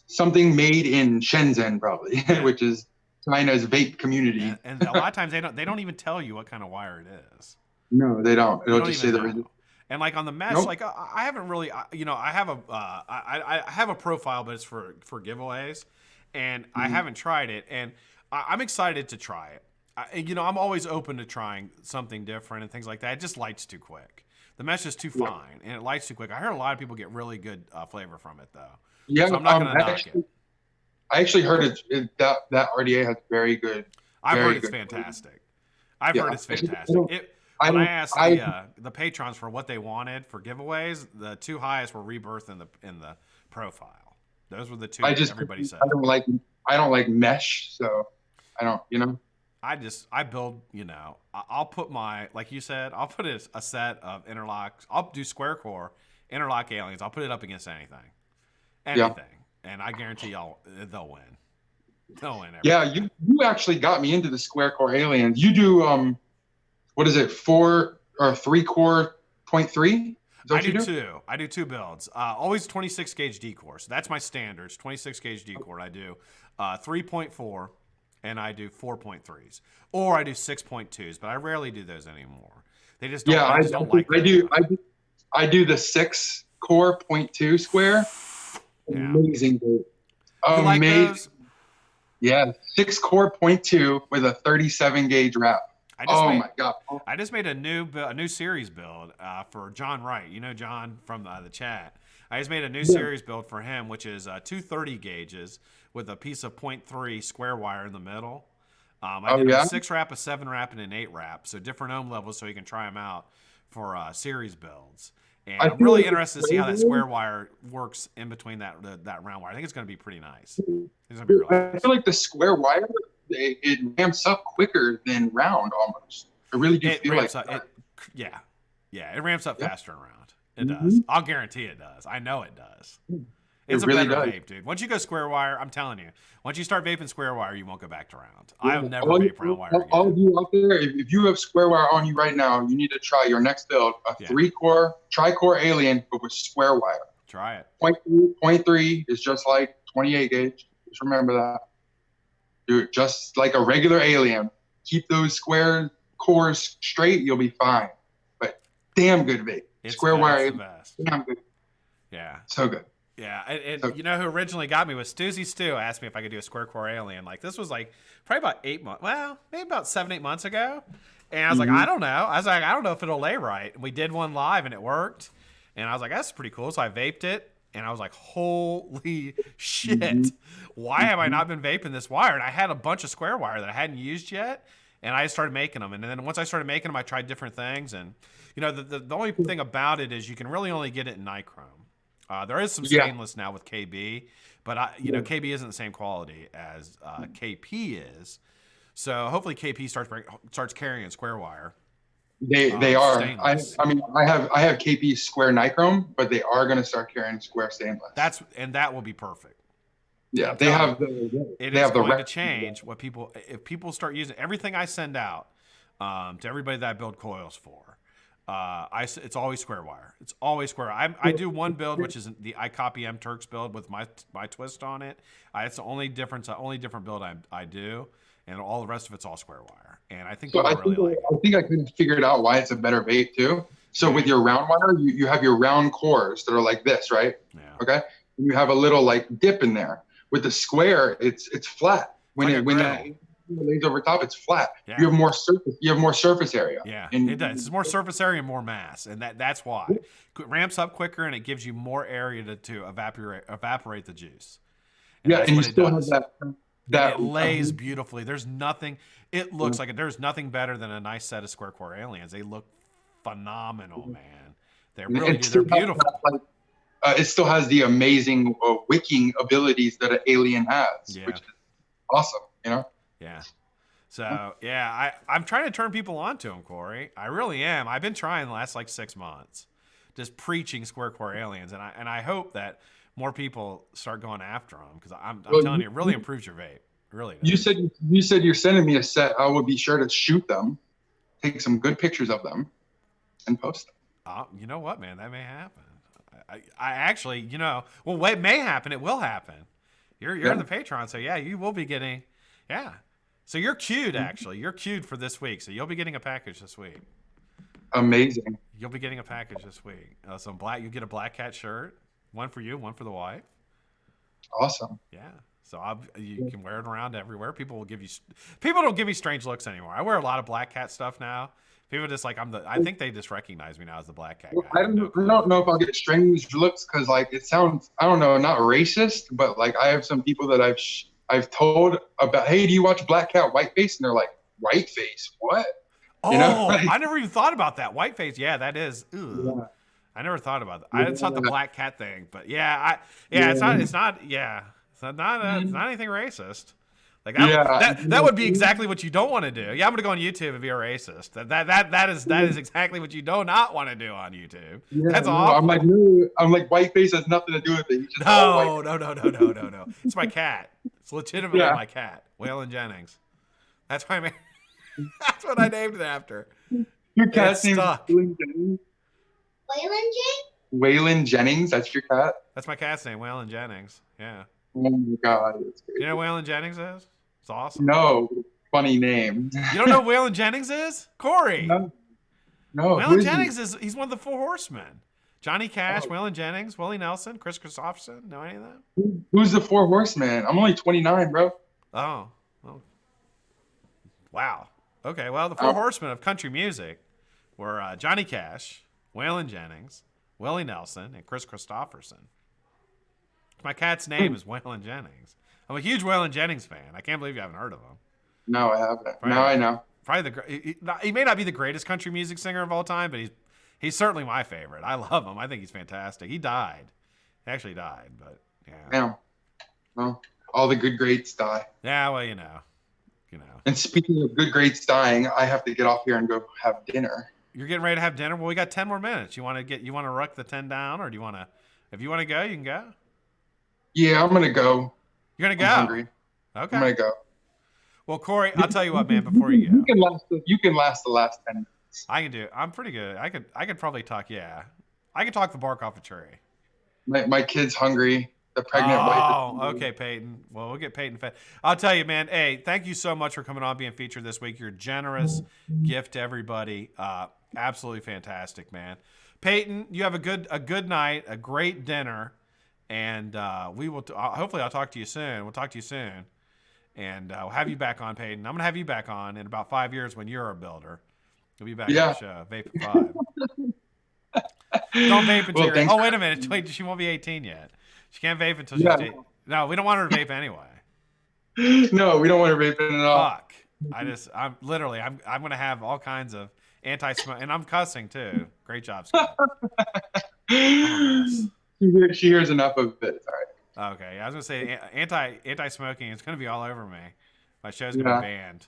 something made in Shenzhen probably, which is China's vape community. And a lot of times they don't even tell you what kind of wire it is. No, they don't. It'll just say the reason. And like on the mesh, like I haven't really, you know, I have I have a profile, but it's for giveaways, and I haven't tried it, and I'm excited to try it. You know, I'm always open to trying something different and things like that. It just lights too quick. The mesh is too fine, and it lights too quick. I heard a lot of people get really good flavor from it, though. Yeah, so I'm not going to knock it. I actually heard that RDA has very good. I've heard it's fantastic. I've heard it's fantastic. When I asked the patrons for what they wanted for giveaways, the 2 highest were Rebirth in the profile. Those were the 2 everybody said. I don't like mesh, so I don't. You know. I build. You know, I'll put my, like you said, I'll put a set of interlocks. I'll do square core interlock aliens. I'll put it up against anything, and I guarantee they'll win. They'll win. Yeah, you actually got me into the square core aliens. You do what is it, 4 or 3 core 0.3? I do 2 builds. Always 26 gauge D core. So that's my standards. 26 gauge D core. I do 3.4 and I do 4.3s, or I do 6.2s, but I rarely do those anymore. They just don't. Yeah, I don't like. I do the 6 core 0.2 square. Yeah. Amazing, dude. Amazing. Like those? Yeah, 6 core 0.2 with a 37 gauge wrap. My god! I just made a new series build for John Wright. You know John from the chat. I just made a new series build for him, which is 230 gauges with a piece of 0.3 square wire in the middle. I did a 6 wrap, a 7 wrap, and an 8 wrap, so different ohm levels, so you can try them out for series builds. And I'm really interested to see how that square wire works in between that round wire. I think it's going to be pretty nice. It's gonna be really nice. I feel like the square wire, it ramps up quicker than round almost. I really do feel like that. It ramps up faster in round. It does. I'll guarantee it does. I know it does. It's a better vape, dude. Once you go square wire, I'm telling you, once you start vaping square wire, you won't go back to round. I'll never vape round wire again. All of you out there, if you have square wire on you right now, you need to try your next build, a 3-core, tri-core alien, but with square wire. Try it. 0.3 is just like 28 gauge. Just remember that. Do it just like a regular alien. Keep those square cores straight, you'll be fine. But damn good vape. Square wire, damn good. Yeah. So good. Yeah, and you know who originally got me was Stoozy Stu. Asked me if I could do a square core alien. Like, this was like probably about 8 months. Well, maybe about 7-8 months ago. And I was like, I don't know. I was like, I don't know if it'll lay right. And we did one live and it worked. And I was like, that's pretty cool. So I vaped it. And I was like, holy shit. Why have I not been vaping this wire? And I had a bunch of square wire that I hadn't used yet. And I started making them. And then once I started making them, I tried different things. And, you know, the only thing about it is you can really only get it in nichrome. There is some stainless now with KB, but KB isn't the same quality as KP is. So hopefully KP starts carrying square wire. They are. I mean, I have KP square nichrome, but they are going to start carrying square stainless. That will be perfect. Yeah, they have the. It is going to change what if people start using everything I send out to everybody that I build coils for. It's always square wire. It's always square. I do one build, which is I copy M Turks build with my twist on it. It's the only difference. The only different build I do, and all the rest of it's all square wire. And I think So people really like it. I think I could have figured out why it's a better vape too. So with your round wire, you have your round cores that are like this, right? Yeah. Okay. And you have a little like dip in there. With the square, it's flat. When like when that lays over top, it's flat. Yeah. You have more surface. You have more surface area. Yeah, and it does. It's more surface area and more mass, and that's why it ramps up quicker and it gives you more area to evaporate the juice. And yeah, and you still have that it lays beautifully. There's nothing. It looks like there's nothing better than a nice set of square core aliens. They look phenomenal, man. They really do. They're beautiful. It still has the amazing wicking abilities that an alien has, which is awesome. You know. Yeah. So yeah, I'm trying to turn people on to them, Corey. I really am. I've been trying the last like 6 months, just preaching square core aliens, and I hope that more people start going after them because I'm telling you, it really improves your vape. It really does. You said you're sending me a set. I will be sure to shoot them, take some good pictures of them, and post them. You know what, man? That may happen. I actually, well, it may happen. It will happen. You're in the Patreon, so yeah, you will be getting, yeah. So you're queued, actually. You're queued for this week, so you'll be getting a package this week. Amazing. You'll be getting a package this week. You get a BlackCat shirt, one for you, one for the wife. Awesome. Yeah. So you can wear it around everywhere. People don't give me strange looks anymore. I wear a lot of BlackCat stuff now. People just like I think they just recognize me now as the BlackCat guy. I don't know if I'll get strange looks because like it sounds, I don't know, not racist, but like I have some people that I've told about, hey, do you watch BlackCat Whiteface? And they're like, Whiteface, what? Oh, Like, I never even thought about that. Whiteface, yeah, that is. Yeah. I never thought about that. I just thought the BlackCat thing, but it's not anything racist. Like that would be exactly what you don't want to do. Yeah, I'm gonna go on YouTube and be a racist. That is exactly what you do not want to do on YouTube. Yeah, that's awful. I'm like whiteface has nothing to do with it. No. It's my cat. It's legitimately my cat, Waylon Jennings. That's what I named it after. Your cat's name is Waylon Jennings? Waylon Jennings, that's your cat? That's my cat's name, Waylon Jennings. Yeah. Oh my God. You know what Waylon Jennings is? It's awesome. No, funny name. You don't know who Waylon Jennings is? Corey. No. Waylon Jennings he's one of the Four Horsemen. Johnny Cash, Waylon Jennings, Willie Nelson, Chris Christopherson. Know any of them? Who's the Four Horsemen? I'm only 29, bro. Oh. Wow. Okay, well, the Four Horsemen of country music were Johnny Cash, Waylon Jennings, Willie Nelson, and Chris Christopherson. My cat's name is Waylon Jennings. I'm a huge Waylon Jennings fan. I can't believe you haven't heard of him. No, I haven't. Now I know. Probably he may not be the greatest country music singer of all time, but he's certainly my favorite. I love him. I think he's fantastic. He died. He actually died, but yeah. Yeah. Well, all the good greats die. Yeah, well, you know. And speaking of good greats dying, I have to get off here and go have dinner. You're getting ready to have dinner? Well, we got 10 more minutes. You want to ruck the 10 down, or do you want to? If you want to go, you can go. Yeah, I'm gonna go. You're gonna go. I'm hungry. Okay. I'm gonna go. Well, Corey, I'll tell you what, man. Before you go, you can last the last 10 minutes. I can do it. I'm pretty good. I could probably talk. Yeah, I could talk the bark off a tree. My kid's hungry. The pregnant wife. Oh, okay, Peyton. Well, we'll get Peyton fed. I'll tell you, man. Hey, thank you so much for coming on, being featured this week. Your generous gift to everybody. Absolutely fantastic, man. Peyton, you have a good night, a great dinner, and we will. Hopefully, I'll talk to you soon. We'll talk to you soon, and we'll have you back on, Peyton. I'm gonna have you back on in about 5 years when you're a builder. You'll be back on the show, Vape at 5. Don't vape until oh, wait a minute. Wait, she won't be 18 yet. She can't vape until she's 18. No, we don't want her to vape anyway. No, we don't want her vaping at all. Fuck. I'm going to have all kinds of anti-smoke, and I'm cussing too. Great job, Scott. She hears enough of it. All right. Okay, I was going to say anti-smoking. It's going to be all over me. My show's going to be banned.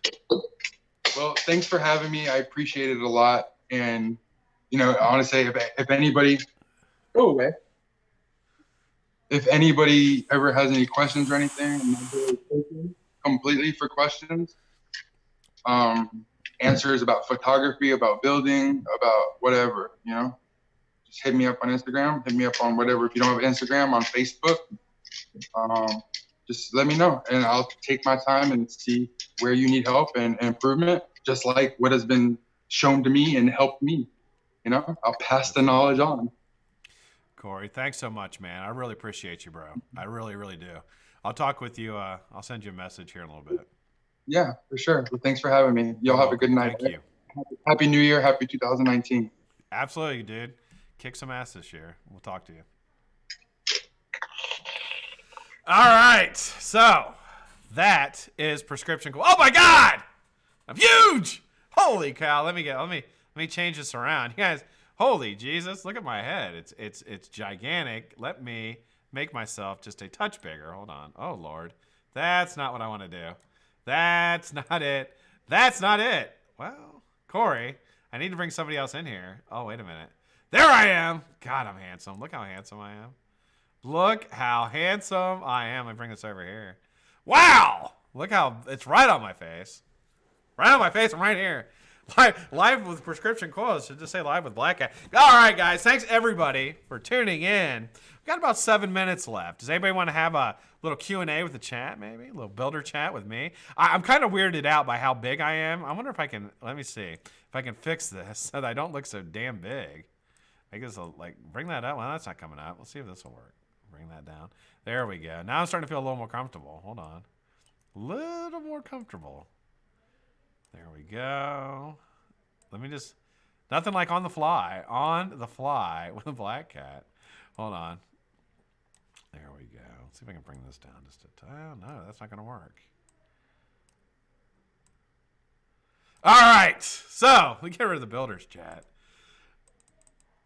Well, thanks for having me. I appreciate it a lot. And, I want to say if anybody, go away. If anybody ever has any questions or anything, I'm completely for questions. answers about photography, about building, about whatever, you know, just hit me up on Instagram, hit me up on whatever. If you don't have Instagram, on Facebook, just let me know and I'll take my time and see where you need help and improvement, just like what has been shown to me and helped me. You know, I'll pass the knowledge on. Corey, thanks so much, man. I really appreciate you, bro. I really, really do. I'll talk with you. I'll send you a message here in a little bit. Yeah, for sure. Well, thanks for having me. Y'all have a good night. Thank you. Happy New Year. Happy 2019. Absolutely, dude. Kick some ass this year. We'll talk to you. All right. So that is Prescription. Oh my God, I'm huge. Holy cow. Let me change this around. You guys, holy Jesus, look at my head. It's gigantic. Let me make myself just a touch bigger. Hold on. Oh Lord. That's not what I want to do. That's not it. That's not it. Well, Corey, I need to bring somebody else in here. Oh, wait a minute. There I am. God, I'm handsome. Look how handsome I am. Look how handsome I am. Let me bring this over here. Wow. Look how it's right on my face. Right on my face. I'm right here. Live with Prescription.Coils. Should just say live with BlackCat. All right, guys. Thanks, everybody, for tuning in. We've got about 7 minutes left. Does anybody want to have a little Q&A with the chat, maybe? A little builder chat with me? I'm kind of weirded out by how big I am. I wonder if I can, let me see, if I can fix this so that I don't look so damn big. I guess I'll, like, bring that up. Well, that's not coming up. Let's see if this will work. Bring that down. There we go. Now I'm starting to feel a little more comfortable. Hold on. A little more comfortable. There we go. Let me just, nothing like on the fly with a BlackCat. Hold on. There we go. Let's see if I can bring this down just a time. No, that's not going to work. All right. So we get rid of the builders chat.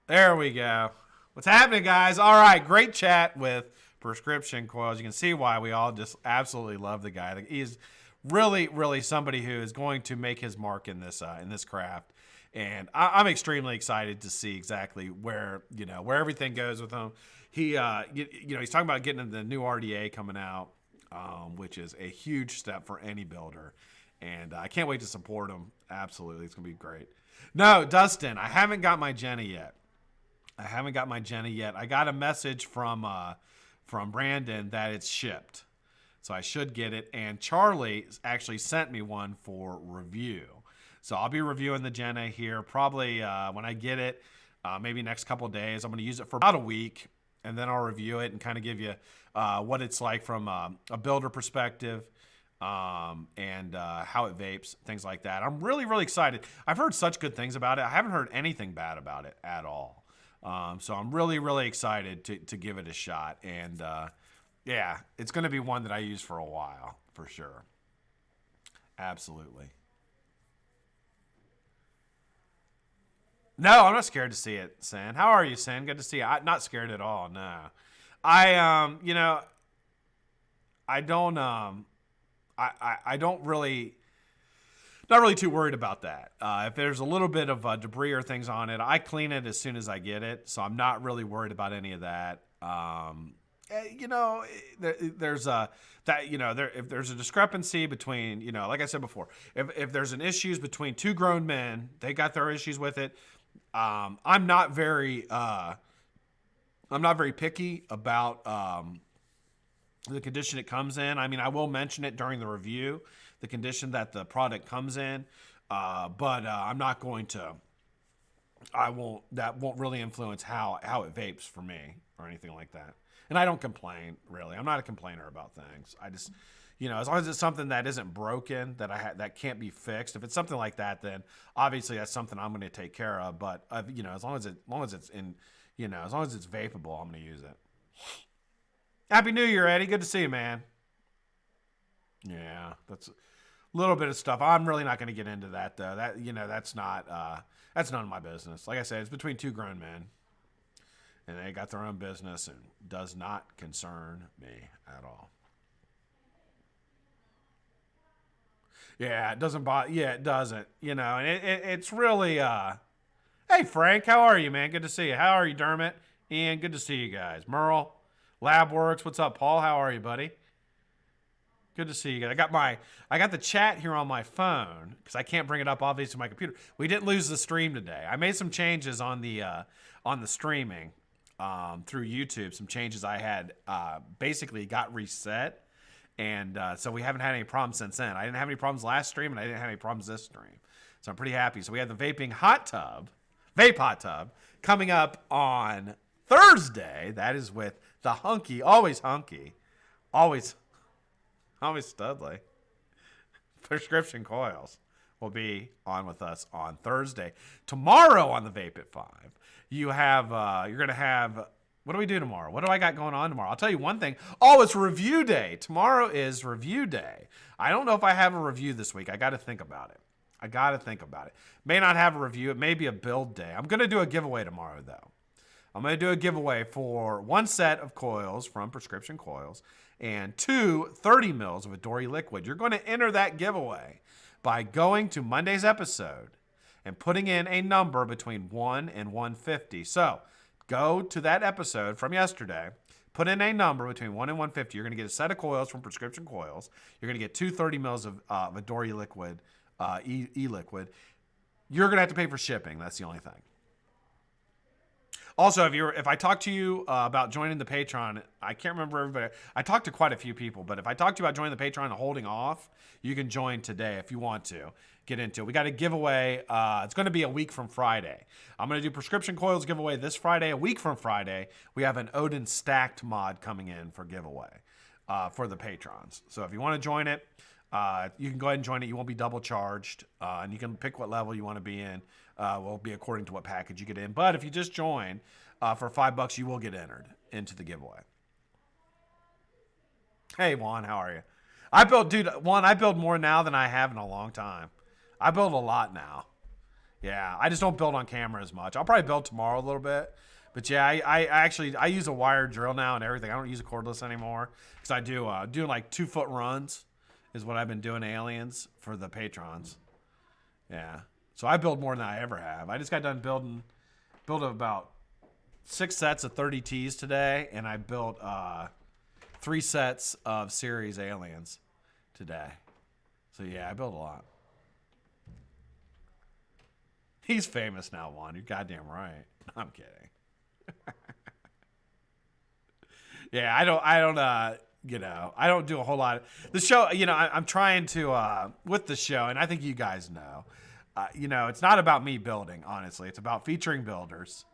There we go. What's happening, guys? All right. Great chat with Prescription.Coils. You can see why we all just absolutely love the guy. He's really, really somebody who is going to make his mark in this craft. And I'm extremely excited to see exactly where everything goes with him. He, he's talking about getting the new RDA coming out, which is a huge step for any builder. And I can't wait to support him. Absolutely. It's going to be great. No, Dustin, I haven't got my Jenny yet. I got a message from Brandon that it's shipped. So I should get it. And Charlie actually sent me one for review. So I'll be reviewing the Jenna here probably when I get it, maybe next couple of days. I'm going to use it for about a week, and then I'll review it and kind of give you what it's like from a builder perspective and how it vapes, things like that. I'm really, really excited. I've heard such good things about it. I haven't heard anything bad about it at all. So I'm really, really excited to give it a shot. And, yeah, it's going to be one that I use for a while, for sure. Absolutely. No, I'm not scared to see it, Sen. How are you, Sen? Good to see you. I'm not scared at all, no. I don't really, not really too worried about that. If there's a little bit of debris or things on it, I clean it as soon as I get it, so I'm not really worried about any of that. If there's a discrepancy between, like I said before, if there's an issues between two grown men, they got their issues with it. I'm not very picky about the condition it comes in. I mean, I will mention it during the review, the condition that the product comes in, but I'm not going to. That won't really influence how it vapes for me or anything like that. And I don't complain, really. I'm not a complainer about things. I just, as long as it's something that isn't broken, that can't be fixed. If it's something like that, then obviously that's something I'm going to take care of. But as long as it's in, as long as it's vapable, I'm going to use it. Happy New Year, Eddie. Good to see you, man. Yeah, that's a little bit of stuff. I'm really not going to get into that though. That's none of my business. Like I said, it's between two grown men. And they got their own business and does not concern me at all. Yeah, it doesn't bother. Yeah, it doesn't. And it's really. Hey, Frank, how are you, man? Good to see you. How are you, Dermot? Ian, good to see you guys. Merle, Labworks, what's up, Paul? How are you, buddy? Good to see you guys. I got the chat here on my phone because I can't bring it up obviously to my computer. We didn't lose the stream today. I made some changes on the streaming through YouTube. Some changes I had basically got reset, and so we haven't had any problems since then. I didn't have any problems last stream, and I didn't have any problems this stream. So I'm pretty happy. So we have the vape hot tub coming up on Thursday. That is with the always Studley. Prescription.Coils will be on with us on Thursday. Tomorrow on the Vape at 5, you're gonna have. What do we do tomorrow? What do I got going on tomorrow? I'll tell you one thing. Oh, it's review day. Tomorrow is review day. I don't know if I have a review this week. I got to think about it. May not have a review. It may be a build day. I'm gonna do a giveaway tomorrow though. I'm going to do a giveaway for 1 set of coils from Prescription.Coils and 2 30 mils of ELiquid. You're going to enter that giveaway by going to Monday's episode and putting in a number between 1 and 150. So go to that episode from yesterday, put in a number between 1 and 150. You're going to get a set of coils from Prescription.Coils. You're going to get 2 30 mils of ELiquid, ELiquid. You're going to have to pay for shipping. That's the only thing. Also, if I talk to you about joining the Patreon, I can't remember everybody. I talked to quite a few people, but if I talk to you about joining the Patreon and holding off, you can join today if you want to get into it. We got a giveaway. It's going to be a week from Friday. I'm going to do Prescription.Coils giveaway this Friday. A week from Friday, we have an Odin stacked mod coming in for giveaway for the patrons. So if you want to join it, you can go ahead and join it. You won't be double charged, and you can pick what level you want to be in. Will be according to what package you get in. But if you just join for $5, you will get entered into the giveaway. Hey, Juan, how are you? I build more now than I have in a long time. I build a lot now. Yeah, I just don't build on camera as much. I'll probably build tomorrow a little bit. But yeah, I use a wired drill now and everything. I don't use a cordless anymore because I do like 2-foot runs is what I've been doing aliens for the patrons. Yeah. So I build more than I ever have. I just got done building about 6 sets of 30 Ts today, and I built 3 sets of series aliens today. So yeah, I built a lot. He's famous now, Juan. You're goddamn right. I'm kidding. Yeah, I don't do a whole lot. The show, I'm trying to, with the show, and I think you guys know, it's not about me building, honestly. It's about featuring builders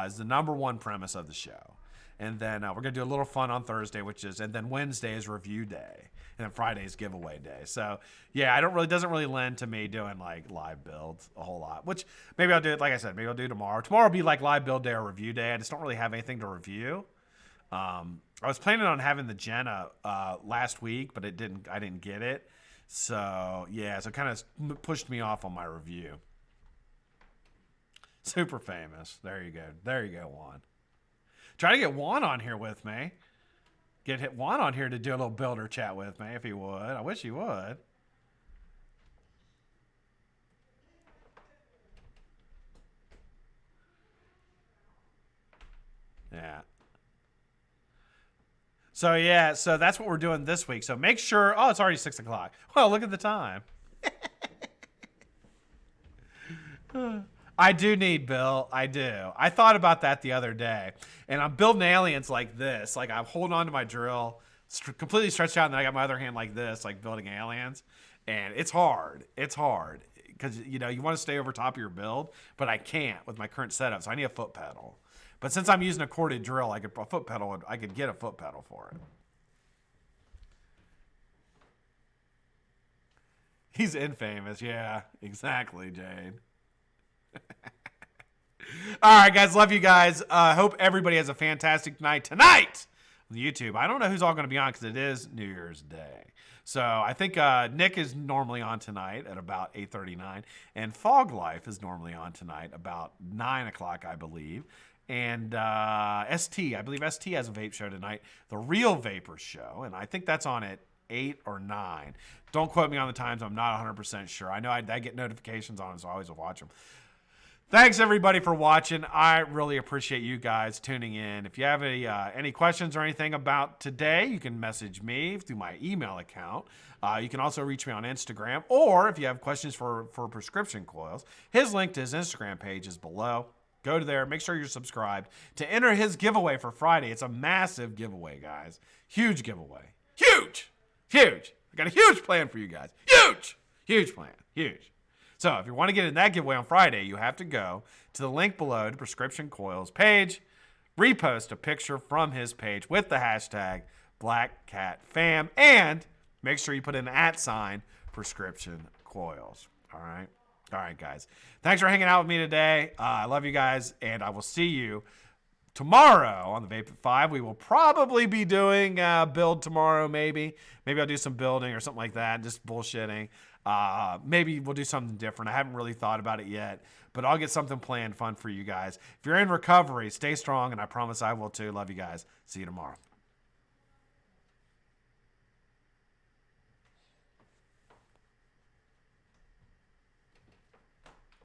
is the number one premise of the show. And then we're going to do a little fun on Thursday, and then Wednesday is review day. And then Friday is giveaway day. So, yeah, doesn't really lend to me doing, like, live builds a whole lot. Which, maybe I'll do it, like I said, maybe I'll do tomorrow. Tomorrow will be, like, live build day or review day. I just don't really have anything to review. I was planning on having the Jenna last week, but I didn't get it. So, yeah, so it kind of pushed me off on my review. Super famous. There you go, Juan. Try to get Juan on here with me. Get Juan on here to do a little builder chat with me if he would. I wish he would. Yeah. So that's what we're doing this week. So make sure. Oh, it's already 6 o'clock. Well, look at the time. I do need Bill. I do. I thought about that the other day, and I'm building aliens like this. Like I'm holding on to my drill, completely stretched out, and then I got my other hand like this, like building aliens. And it's hard. It's hard because you want to stay over top of your build, but I can't with my current setup. So I need a foot pedal. But since I'm using a corded drill, I could get a foot pedal for it. He's infamous. Yeah, exactly, Jade. All right, guys. Love you guys. Hope everybody has a fantastic night tonight on YouTube. I don't know who's all going to be on because it is New Year's Day. So I think Nick is normally on tonight at about 8:39, and Fog Life is normally on tonight about 9 o'clock, I believe. And I believe ST has a vape show tonight, the Real Vapors show, and I think that's on at 8 or 9. Don't quote me on the times. I'm not 100% sure. I know I get notifications on them, so I always watch them. Thanks, everybody, for watching. I really appreciate you guys tuning in. If you have any questions or anything about today, you can message me through my email account. You can also reach me on Instagram. Or if you have questions for Prescription Coils, his link to his Instagram page is below. Go to there. Make sure you're subscribed to enter his giveaway for Friday. It's a massive giveaway, guys. Huge giveaway. Huge. Huge. I got a huge plan for you guys. Huge. Huge plan. Huge. So if you want to get in that giveaway on Friday, you have to go to the link below to Prescription Coils page, repost a picture from his page with the hashtag BlackCatFam, and make sure you put in @ Prescription Coils. All right? All right, guys. Thanks for hanging out with me today. I love you guys, and I will see you tomorrow on the Vape at 5. We will probably be doing build tomorrow, maybe. Maybe I'll do some building or something like that, just bullshitting. Maybe we'll do something different. I haven't really thought about it yet, but I'll get something planned fun for you guys. If you're in recovery, stay strong, and I promise I will too. Love you guys. See you tomorrow.